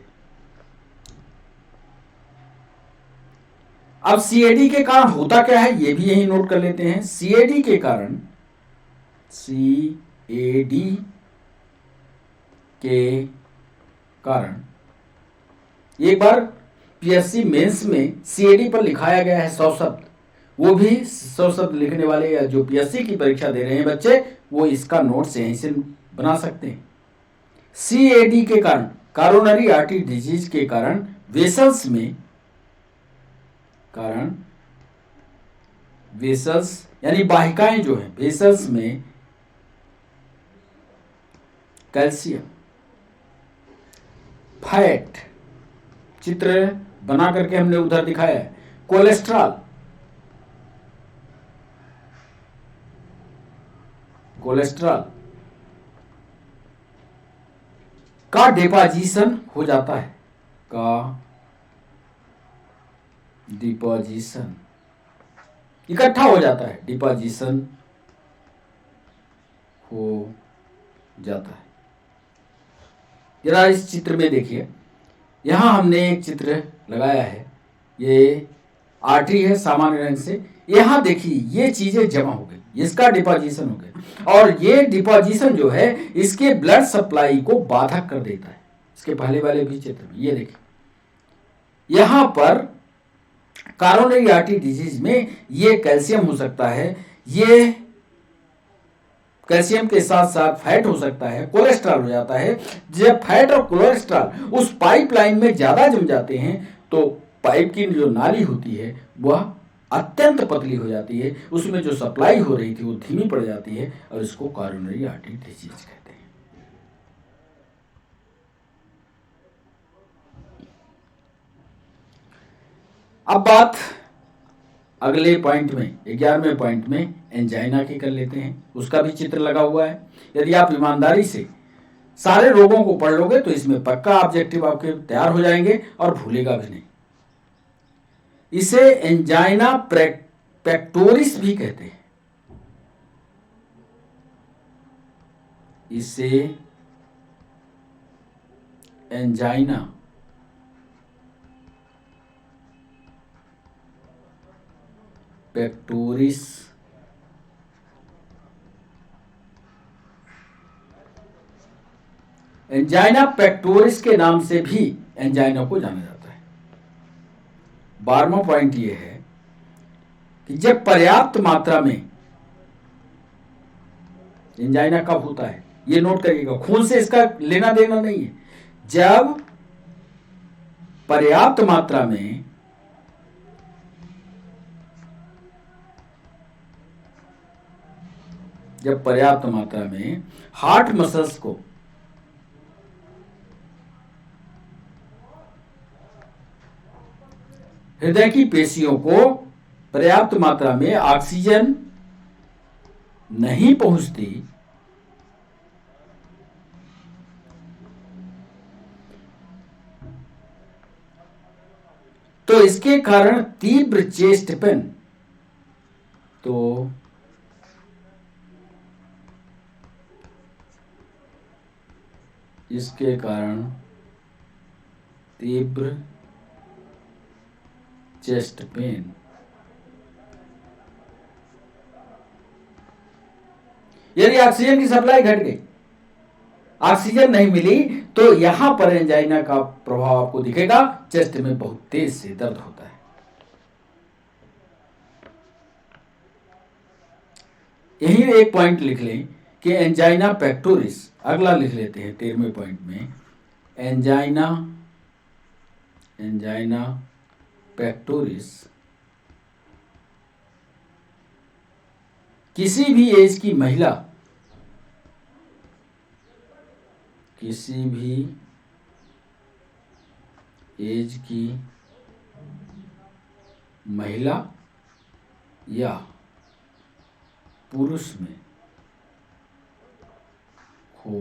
अब CAD के कारण होता क्या है ये भी यही नोट कर लेते हैं। CAD के कारण एक बार PSC मेंस में CAD पर लिखाया गया है 100 शब्द, वो भी 100 शब्द लिखने वाले या जो PSC की परीक्षा दे रहे हैं बच्चे, वो इसका नोट्स यहीं से बना सकते हैं। CAD के कारण, कॉरोनरी आर्टरी डिजीज के कारण वेसल्स यानी वाहिकाएं जो हैं, वेसल्स में कैल्शियम, फैट, चित्र बना करके हमने उधर दिखाया है, कोलेस्ट्रॉल का डिपोजिशन हो जाता है, डिपोजिशन इकट्ठा हो जाता है, डिपोजिशन हो जाता है। जरा इस चित्र में देखिए, यहां हमने एक चित्र लगाया है, ये आर्टरी है सामान्य रंग से, यहां देखिए ये चीजें जमा हो गई, इसका डिपोजिशन हो गया, और ये डिपोजिशन जो है इसके ब्लड सप्लाई को बाधक कर देता है। इसके पहले वाले भी चित्र में ये देखिए, यहां पर कॉरोनरी आर्टरी डिजीज में ये कैल्शियम हो सकता है, ये कैल्शियम के साथ साथ फैट हो सकता है, कोलेस्ट्रॉल हो जाता है। जब फैट और कोलेस्ट्रॉल उस पाइपलाइन में ज्यादा जम जाते हैं तो पाइप की जो नाली होती है वह अत्यंत पतली हो जाती है, उसमें जो सप्लाई हो रही थी वो धीमी पड़ जाती है, और इसको कॉरोनरी आर्टरी डिजीज कहते हैं। अब बात अगले पॉइंट में, 11वें पॉइंट में एंजाइना की कर लेते हैं, उसका भी चित्र लगा हुआ है। यदि आप ईमानदारी से सारे रोगों को पढ़ लोगे तो इसमें पक्का ऑब्जेक्टिव आपके तैयार हो जाएंगे और भूलेगा भी नहीं। इसे एंजाइना पेक्टोरिस भी कहते हैं। इसे एंजाइना पेक्टोरिस एंजाइना पेक्टोरिस के नाम से भी एंजाइना को जाना जाता है। 12वां पॉइंट यह है कि जब पर्याप्त मात्रा में एंजाइना कब होता है, ये नोट करिएगा, खून से इसका लेना देना नहीं है। जब पर्याप्त मात्रा में हार्ट मसल्स को हृदय की पेशियों को पर्याप्त मात्रा में ऑक्सीजन नहीं पहुंचती तो इसके कारण तीव्र चेस्ट पेन, तो इसके कारण तीव्र चेस्ट पेन, यदि ऑक्सीजन की सप्लाई घट गई, ऑक्सीजन नहीं मिली, तो यहां पर एंजाइना का प्रभाव आपको दिखेगा। चेस्ट में बहुत तेज से दर्द होता है। यही एक पॉइंट लिख लें कि एंजाइना पेक्टोरिस, अगला लिख लेते हैं 13वें पॉइंट में, एंजाइना पेक्टोरिस किसी भी एज की महिला, किसी भी एज की महिला या पुरुष में हो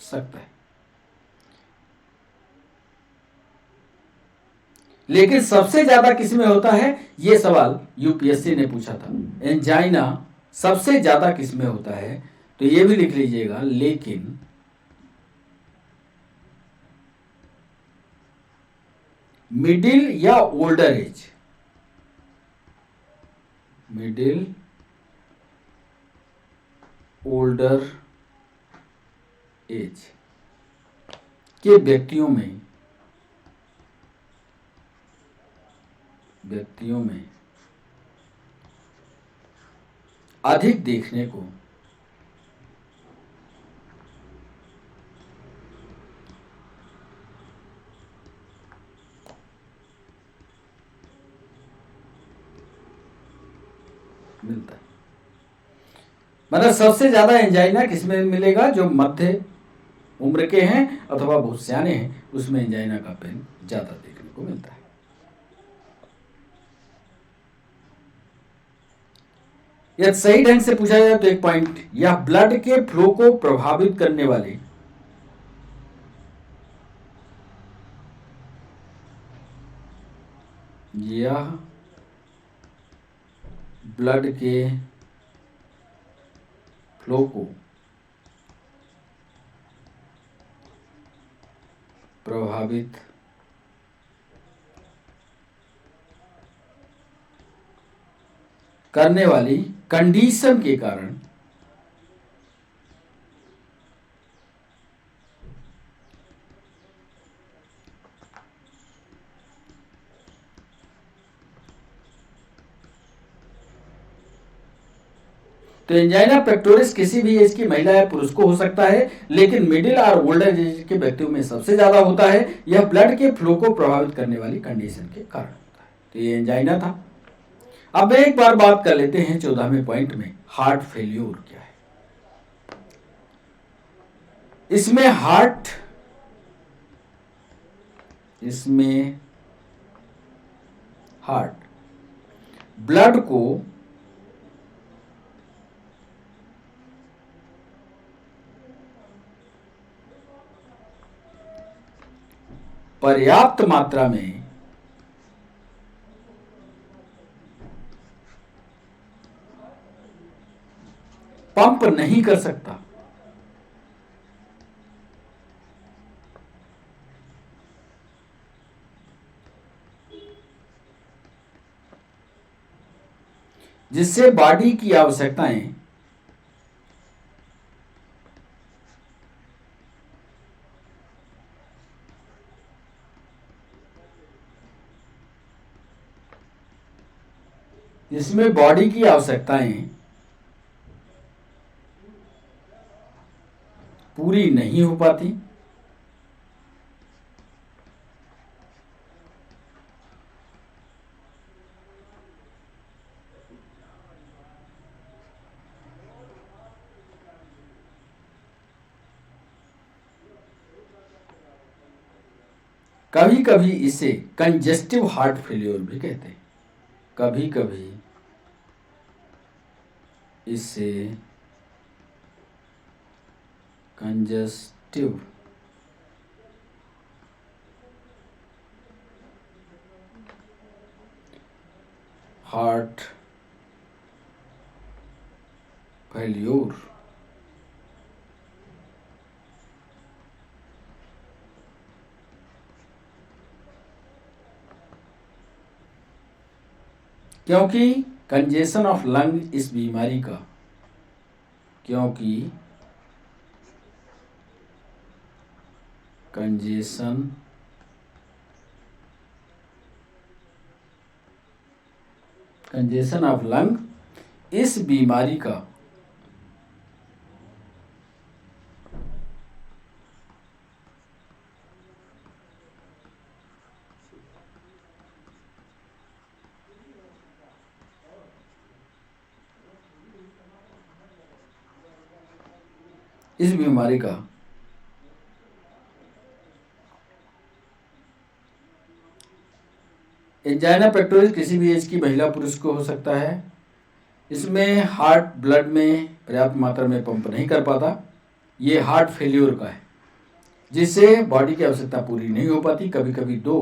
सकता है। लेकिन सबसे ज्यादा किसमें होता है, यह सवाल यूपीएससी ने पूछा था। एंजाइना सबसे ज्यादा किसमें होता है, तो यह भी लिख लीजिएगा, लेकिन मिडिल या older age, middle older age के व्यक्तियों में अधिक देखने को मिलता है। मतलब सबसे ज्यादा एंजाइना किसमें मिलेगा, जो मध्य उम्र के हैं अथवा बहुत सियाने हैं, उसमें एंजाइना का पेन ज्यादा देखने को मिलता है। यदि सही ढंग से पूछा जाए तो एक पॉइंट, यह ब्लड के फ्लो को प्रभावित करने वाले ब्लड के फ्लो को प्रभावित करने वाली कंडीशन के कारण तो एंजाइना पेक्टोरिस किसी भी एज की महिला या पुरुष को हो सकता है, लेकिन मिडिल और ओल्डर एज के व्यक्तियों में सबसे ज्यादा होता है। यह ब्लड के फ्लो को प्रभावित करने वाली कंडीशन के कारण होता है। तो ये एंजाइना था। अब एक बार बात कर लेते हैं 14वें पॉइंट में, हार्ट फेल्यूर क्या है। इसमें हार्ट ब्लड को पर्याप्त मात्रा में पंप नहीं कर सकता। जिससे बॉडी की आवश्यकताएं जिसमें बॉडी की आवश्यकताएं पूरी नहीं हो पाती। कभी कभी इसे कंजेस्टिव हार्ट फेल्योर भी कहते हैं। कभी कभी इसे कंजेस्टिव हार्ट फेल्योर क्योंकि कंजेशन ऑफ लंग इस बीमारी का क्योंकि कंजेशन ऑफ लंग इस बीमारी का एंजाइना पेक्टोरिस किसी भी एज की महिला पुरुष को हो सकता है। इसमें हार्ट ब्लड में पर्याप्त मात्रा में पंप नहीं कर पाता। ये हार्ट फेल्योर का है, जिससे बॉडी की आवश्यकता पूरी नहीं हो पाती। कभी कभी दो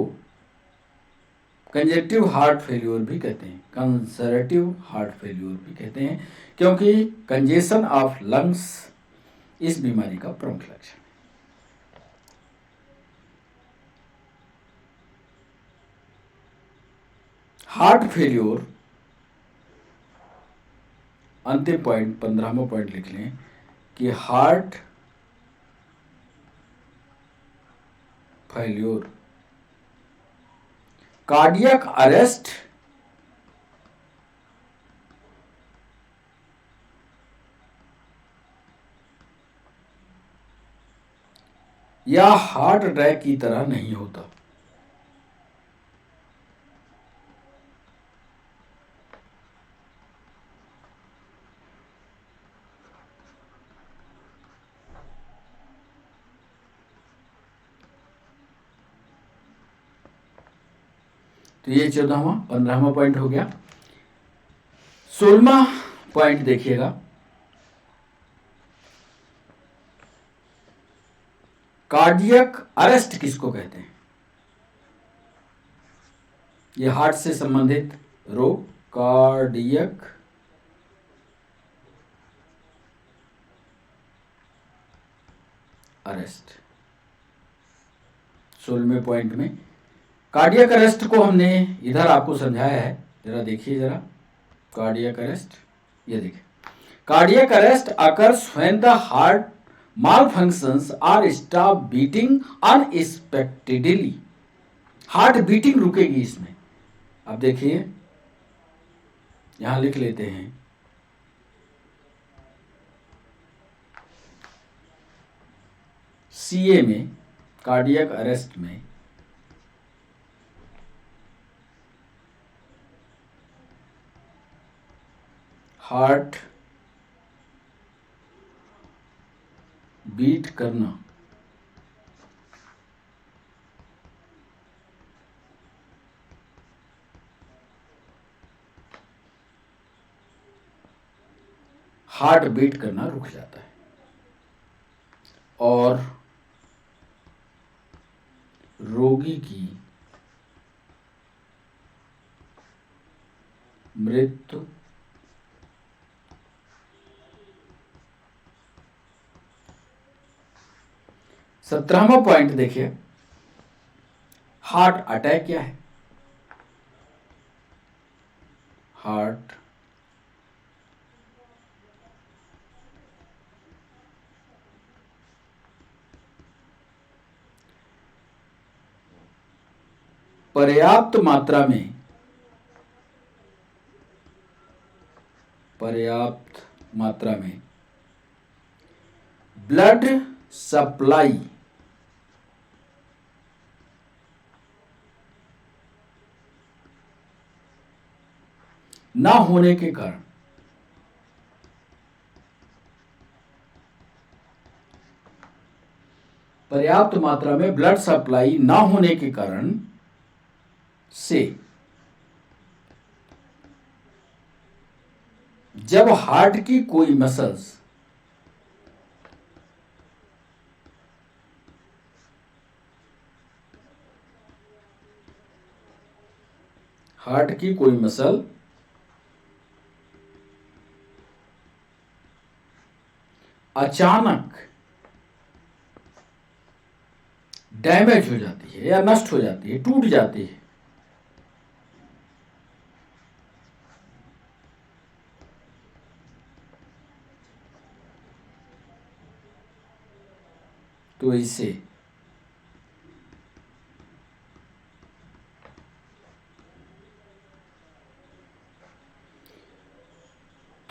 कंजेक्टिव हार्ट फेल्योर भी कहते हैं, कंजर्वेटिव हार्ट फेल्योर भी कहते हैं, क्योंकि कंजेशन ऑफ लंग्स इस बीमारी का प्रमुख लक्षण है। हार्ट फेल्योर, अंतिम पॉइंट 15वां पॉइंट लिख लें कि हार्ट फेल्योर कार्डियक अरेस्ट या हार्ट अटैक की तरह नहीं होता। तो ये 14वां 15वां पॉइंट हो गया। 16वां पॉइंट देखिएगा, कार्डियक अरेस्ट किसको कहते हैं? ये हार्ट से संबंधित रोग, कार्डियक अरेस्ट। 16वें पॉइंट में कार्डियक अरेस्ट को हमने इधर आपको समझाया है, जरा देखिए जरा। कार्डियक अरेस्ट, ये देखिए, cardiac arrest occurs when the heart malfunctions or stop beating unexpectedly। Heart beating रुकेगी इसमें। अब देखिए, यहां लिख लेते हैं, सीए में कार्डियक अरेस्ट में हार्ट बीट करना हार्ट बीट करना रुक जाता है और रोगी की मृत्यु सत्रहवां पॉइंट देखिए, हार्ट अटैक क्या है? हार्ट पर्याप्त मात्रा में ब्लड सप्लाई ना होने के कारण पर्याप्त मात्रा में ब्लड सप्लाई ना होने के कारण से जब हार्ट की कोई मसल्स अचानक डैमेज हो जाती है या नष्ट हो जाती है, टूट जाती है, तो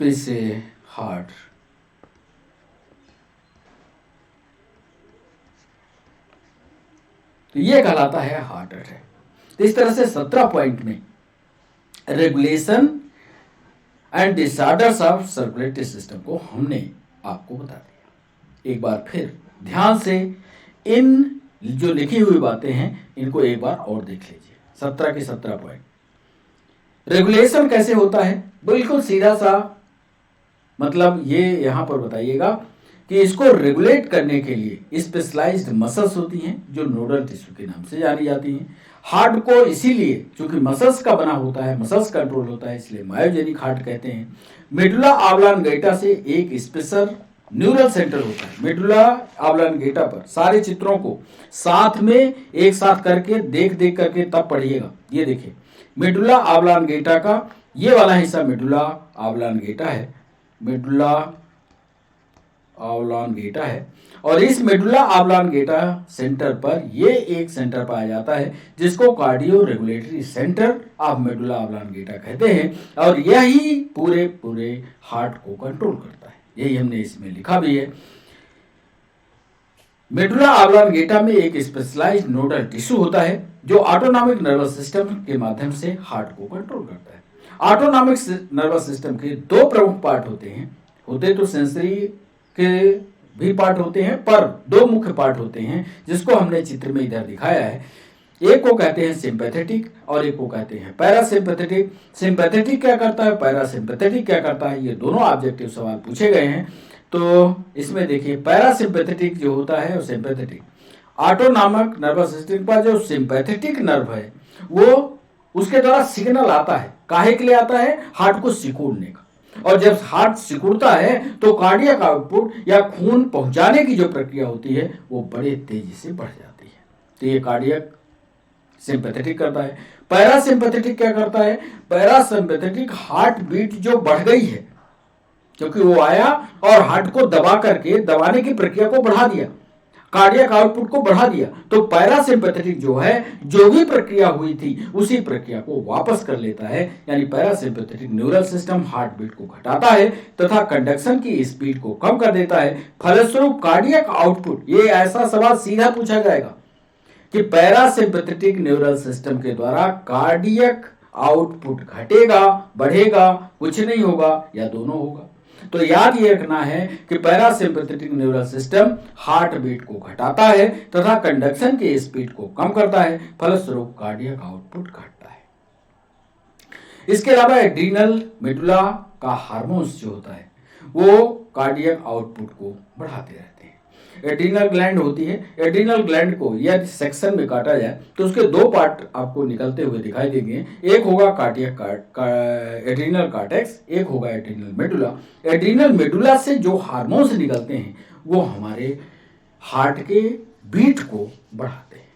इसे हार्ट तो ये कहलाता है हार्ट अटैक। तो इस तरह से 17 पॉइंट में regulation and disorders of circulatory system को हमने आपको बता दिया। एक बार फिर ध्यान से इन जो लिखी हुई बातें हैं इनको एक बार और देख लीजिए। 17 के 17 पॉइंट। रेगुलेशन कैसे होता है? बिल्कुल सीधा सा मतलब ये यहां पर बताइएगा कि इसको रेगुलेट करने के लिए स्पेशलाइज्ड मसल्स होती हैं जो नोडल टिश्यू के नाम से जानी जाती हैं। हार्ट को इसीलिए चूंकि मसल्स का बना होता है, मसल्स कंट्रोल होता है, इसलिए मायोजेनिक हार्ट कहते हैं। मेडुला ऑब्लांगेटा से एक स्पेशल न्यूरल सेंटर होता है। मेडुला ऑब्लांगेटा पर सारे चित्रों को साथ में एक साथ करके देख करके तब पढ़िएगा। ये देखिए मेडुला ऑब्लांगेटा का ये वाला हिस्सा मेडुला ऑब्लांगेटा है, मेडुला ऑब्लांगेटा है। और इस मेडुला ऑब्लांगेटा सेंटर पर ये एक सेंटर पाया जाता है जिसको cardio regulatory centre of medulla oblongata कहते हैं और यही पूरे हार्ट को कंट्रोल करता है। यही हमने इसमें लिखा भी है। मेडुला ऑब्लांगेटा में एक स्पेशलाइज्ड नोडल टिश्यू होता है जो ऑटोनॉमिक नर्वस सिस्टम के माध्यम से हार्ट को कंट्रोल करता है। ऑटोनॉमिक नर्वस सिस्टम के दो प्रमुख पार्ट होते तो सेंसरी के भी पार्ट होते हैं, पर दो मुख्य पार्ट होते हैं जिसको हमने चित्र में इधर दिखाया है। एक को कहते हैं सिंपैथेटिक और एक को कहते हैं पैरासिम्पैथेटिक। सिंपैथेटिक क्या करता है, पैरासिम्पैथेटिक क्या करता है, ये दोनों ऑब्जेक्टिव सवाल पूछे गए हैं। तो इसमें देखिए पैरासिम्पैथेटिक जो होता है वो सिंपैथेटिक ऑटोनॉमिक नर्वस सिस्टम का जो सिंपैथेटिक नर्व है वो उसके द्वारा सिग्नल आता है। काहे के लिए आता है? हार्ट को सिकुड़ने का। और जब हार्ट सिकुड़ता है तो कार्डियक आउटपुट या खून पहुंचाने की जो प्रक्रिया होती है वो बड़े तेजी से बढ़ जाती है। तो ये कार्डियक सिंपैथेटिक करता है। पैरासिम्पैथेटिक क्या करता है? पैरासिम्पैथेटिक हार्ट बीट जो बढ़ गई है क्योंकि वो आया और हार्ट को दबाने की प्रक्रिया को बढ़ा दिया, कार्डियक आउटपुट को बढ़ा दिया, तो पैरासिम्पैथेटिक जो है जो भी प्रक्रिया हुई थी उसी प्रक्रिया को वापस कर लेता है। यानी parasympathetic neural system heart beat को घटाता है तथा कंडक्शन की स्पीड को कम कर देता है। फलस्वरूप कार्डियक आउटपुट, ये ऐसा सवाल सीधा पूछा जाएगा कि पैरासिम्पैथेटिक न्यूरल सिस्टम के द्वारा कार्डियक आउटपुट घटेगा, बढ़ेगा, कुछ नहीं होगा या दोनों होगा। तो याद ये रखना है कि parasympathetic neural system heart beat को घटाता है तथा कंडक्शन की स्पीड को कम करता है, फलस्वरूप कार्डियक आउटपुट घटता है। इसके अलावा एड्रीनल मेडुला का हार्मोन्स जो होता है वो कार्डियक आउटपुट को बढ़ाते रहते हैं। एड्रीनल ग्लैंड होती है। एड्रीनल ग्लैंड को यदि सेक्शन में काटा जाए तो उसके दो पार्ट आपको निकलते हुए दिखाई देंगे। एक होगा कार्डियक एड्रीनल कार्टेक्स, एक होगा एड्रीनल मेडुला। एड्रीनल मेडुला से जो हार्मोन्स निकलते हैं वो हमारे हार्ट के बीट को बढ़ाते हैं,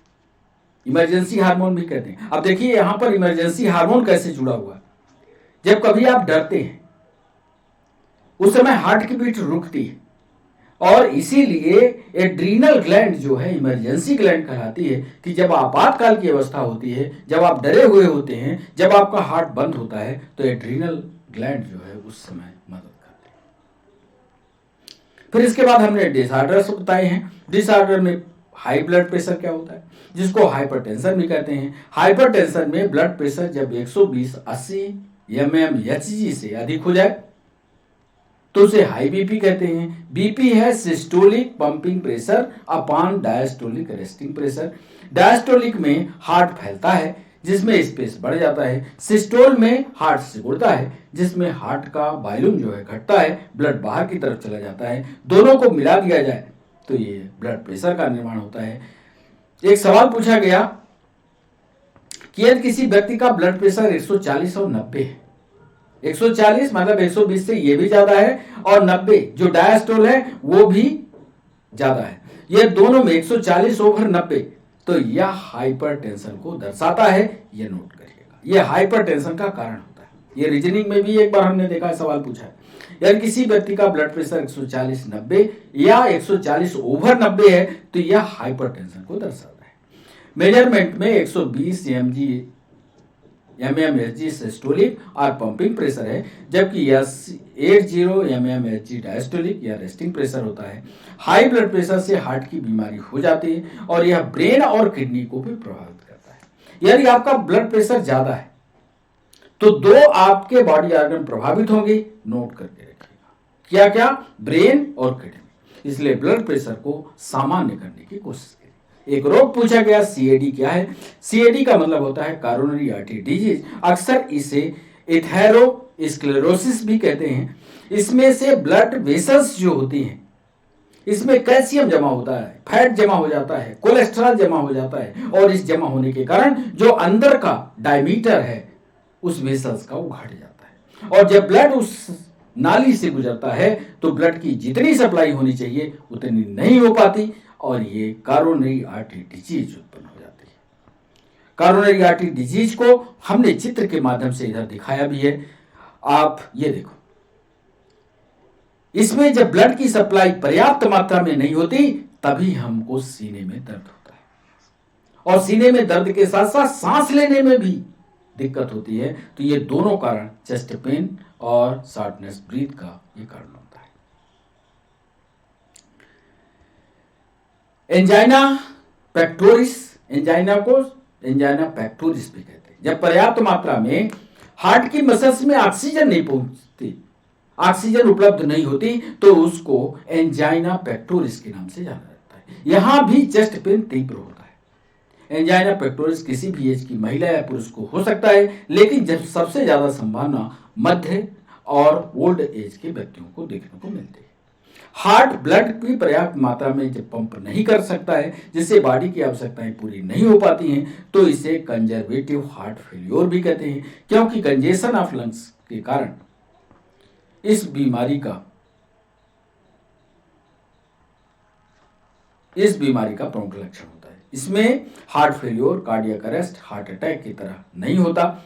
इमरजेंसी हार्मोन भी कहते हैं। अब देखिए यहां पर इमरजेंसी हार्मोन कैसे जुड़ा हुआ है। जब कभी आप डरते हैं उस समय हार्ट की बीट रुकती है, और इसीलिए एड्रीनल ग्लैंड जो है इमरजेंसी ग्लैंड कहलाती है कि जब आपातकाल की अवस्था होती है, जब आप डरे हुए होते हैं, जब आपका हार्ट बंद होता है, तो एड्रीनल ग्लैंड जो है उस समय मदद करते हैं। फिर इसके बाद हमने डिसऑर्डर्स बताए हैं। डिसऑर्डर में हाई ब्लड प्रेशर क्या होता है, जिसको हाइपरटेंशन भी कहते हैं। हाइपरटेंशन में ब्लड प्रेशर जब 120/80 mmHg से अधिक हो जाए तो उसे हाई बीपी कहते हैं। बीपी है systolic pumping pressure upon diastolic resting pressure. Diastolic में हार्ट फैलता है जिसमें स्पेस बढ़ जाता है। सिस्टोल में हार्ट सिकुड़ता है जिसमें हार्ट का वॉल्यूम जो है घटता है, ब्लड बाहर की तरफ चला जाता है। दोनों को मिला दिया जाए तो ये ब्लड प्रेशर का निर्माण होता है। एक सवाल पूछा गया कि यदि किसी व्यक्ति का ब्लड प्रेशर 140 और 90 है, 140 मतलब 120 से ये भी ज्यादा है, और 90 जो डायस्टोल है वो भी ज्यादा है, ये दोनों में 140/90, तो यह हाइपरटेंशन को दर्शाता है। ये नोट करिएगा, ये हाइपरटेंशन का कारण होता है। ये रीजनिंग में भी एक बार हमने देखा है, सवाल पूछा है, यदि किसी व्यक्ति का ब्लड प्रेशर 140/90 या 140/90 है तो यह हाइपरटेंशन को दर्शाता है। मेजरमेंट में 120 mmHg सिस्टोलिक और पंपिंग प्रेशर है, जबकि 80 mmHg डायस्टोलिक या रेस्टिंग प्रेशर होता है। हाई ब्लड प्रेशर से हार्ट की बीमारी हो जाती है और यह ब्रेन और किडनी को भी प्रभावित करता है। यदि आपका ब्लड प्रेशर ज्यादा है तो दो आपके बॉडी ऑर्गन प्रभावित होंगे, नोट करके रखिएगा, क्या क्या, ब्रेन और किडनी। इसलिए ब्लड प्रेशर को सामान्य करने की कोशिश करें। एक रोग पूछा गया, सीएडी क्या है। सीएडी का मतलब होता है करोनरी आर्टरी डिजीज, अक्सर इसे एथेरोस्क्लेरोसिस भी कहते हैं। इसमें से ब्लड वेसल्स जो होती हैं, इसमें कैल्शियम जमा होता है, फैट जमा हो जाता है, कोलेस्ट्रॉल जमा हो जाता है, और इस जमा होने के कारण जो अंदर का डायमीटर है उस वेसल्स का वो घट जाता है, और जब ब्लड उस नाली से गुजरता है तो ब्लड की जितनी सप्लाई होनी चाहिए उतनी नहीं हो पाती, और ये करोनरी आर्टरी डिजीज उत्पन्न हो जाती है। करोनरी आर्टरी डिजीज को हमने चित्र के माध्यम से इधर दिखाया भी है, आप ये देखो। इसमें जब ब्लड की सप्लाई पर्याप्त मात्रा में नहीं होती तभी हमको सीने में दर्द होता है, और सीने में दर्द के साथ साथ सांस लेने में भी दिक्कत होती है। तो ये दोनों कारण, चेस्ट पेन और शॉर्टनेस ब्रीथ का ये कारण होता है। एंजाइना पेक्टोरिस, एंजाइना को एंजाइना पेक्टोरिस भी कहते हैं। जब पर्याप्त मात्रा में हार्ट की मसल्स में ऑक्सीजन नहीं पहुंचती, ऑक्सीजन उपलब्ध नहीं होती, तो उसको एंजाइना पेक्टोरिस के नाम से जाना जाता है। यहां भी चेस्ट पेन तीव्र होता है। एंजाइना पेक्टोरिस किसी भी एज की महिला या पुरुष को हो सकता है, लेकिन जब सबसे ज्यादा संभावना मध्य और ओल्ड एज के व्यक्तियों को देखने को मिलती है। हार्ट ब्लड की पर्याप्त मात्रा में जब पंप नहीं कर सकता है, जिससे बॉडी की आवश्यकताएं पूरी नहीं हो पाती हैं, तो इसे कंजर्वेटिव हार्ट फेल्योर भी कहते हैं, क्योंकि कंजेशन ऑफ लंग्स के कारण इस बीमारी का प्रमुख लक्षण होता है। इसमें heart failure, cardiac arrest, heart attack की तरह नहीं होता,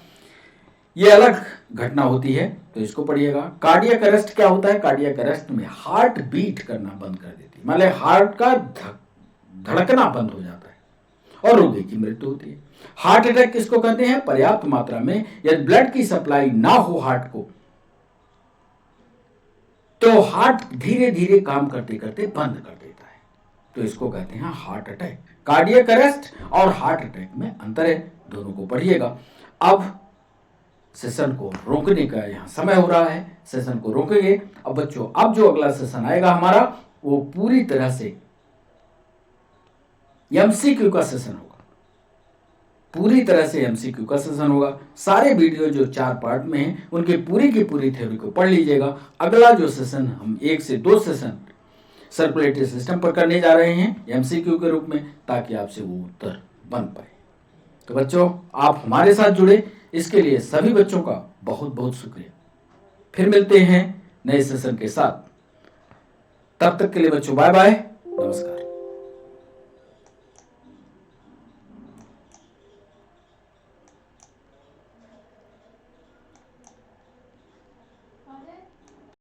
ये अलग घटना होती है, तो इसको पढ़िएगा। कार्डियक अरेस्ट क्या होता है? कार्डियक अरेस्ट में हार्ट बीट करना बंद कर देती है, मतलब हार्ट का धड़कना बंद हो जाता है और रोगी की मृत्यु होती है। हार्ट अटैक किसको कहते हैं? पर्याप्त मात्रा में यदि ब्लड की सप्लाई ना हो हार्ट को, तो हार्ट धीरे धीरे काम करते करते बंद कर देता है, तो इसको कहते हैं हार्ट अटैक। कार्डियक अरेस्ट और हार्ट अटैक में अंतर है, दोनों को पढ़िएगा। अब सेशन को रोकने का यहाँ समय हो रहा है, सेशन को रोकेंगे। अब बच्चों, अब जो अगला सेशन आएगा हमारा, वो पूरी तरह से एमसीक्यू का सेशन होगा, पूरी तरह से एमसीक्यू का सेशन होगा। सारे वीडियो जो 4 पार्ट में हैं, उनके पूरी की पूरी थ्योरी को पढ़ लीजिएगा। अगला जो सेशन हम 1 से 2 सेशन सर्कुलेटरी सिस्टम पर करने जा रहे हैं एमसीक्यू के रूप में, ताकि आपसे वो उत्तर बन पाए। तो बच्चों, आप हमारे साथ जुड़े, इसके लिए सभी बच्चों का बहुत बहुत शुक्रिया। फिर मिलते हैं नए सेशन के साथ। तब तक के लिए बच्चों बाय बाय।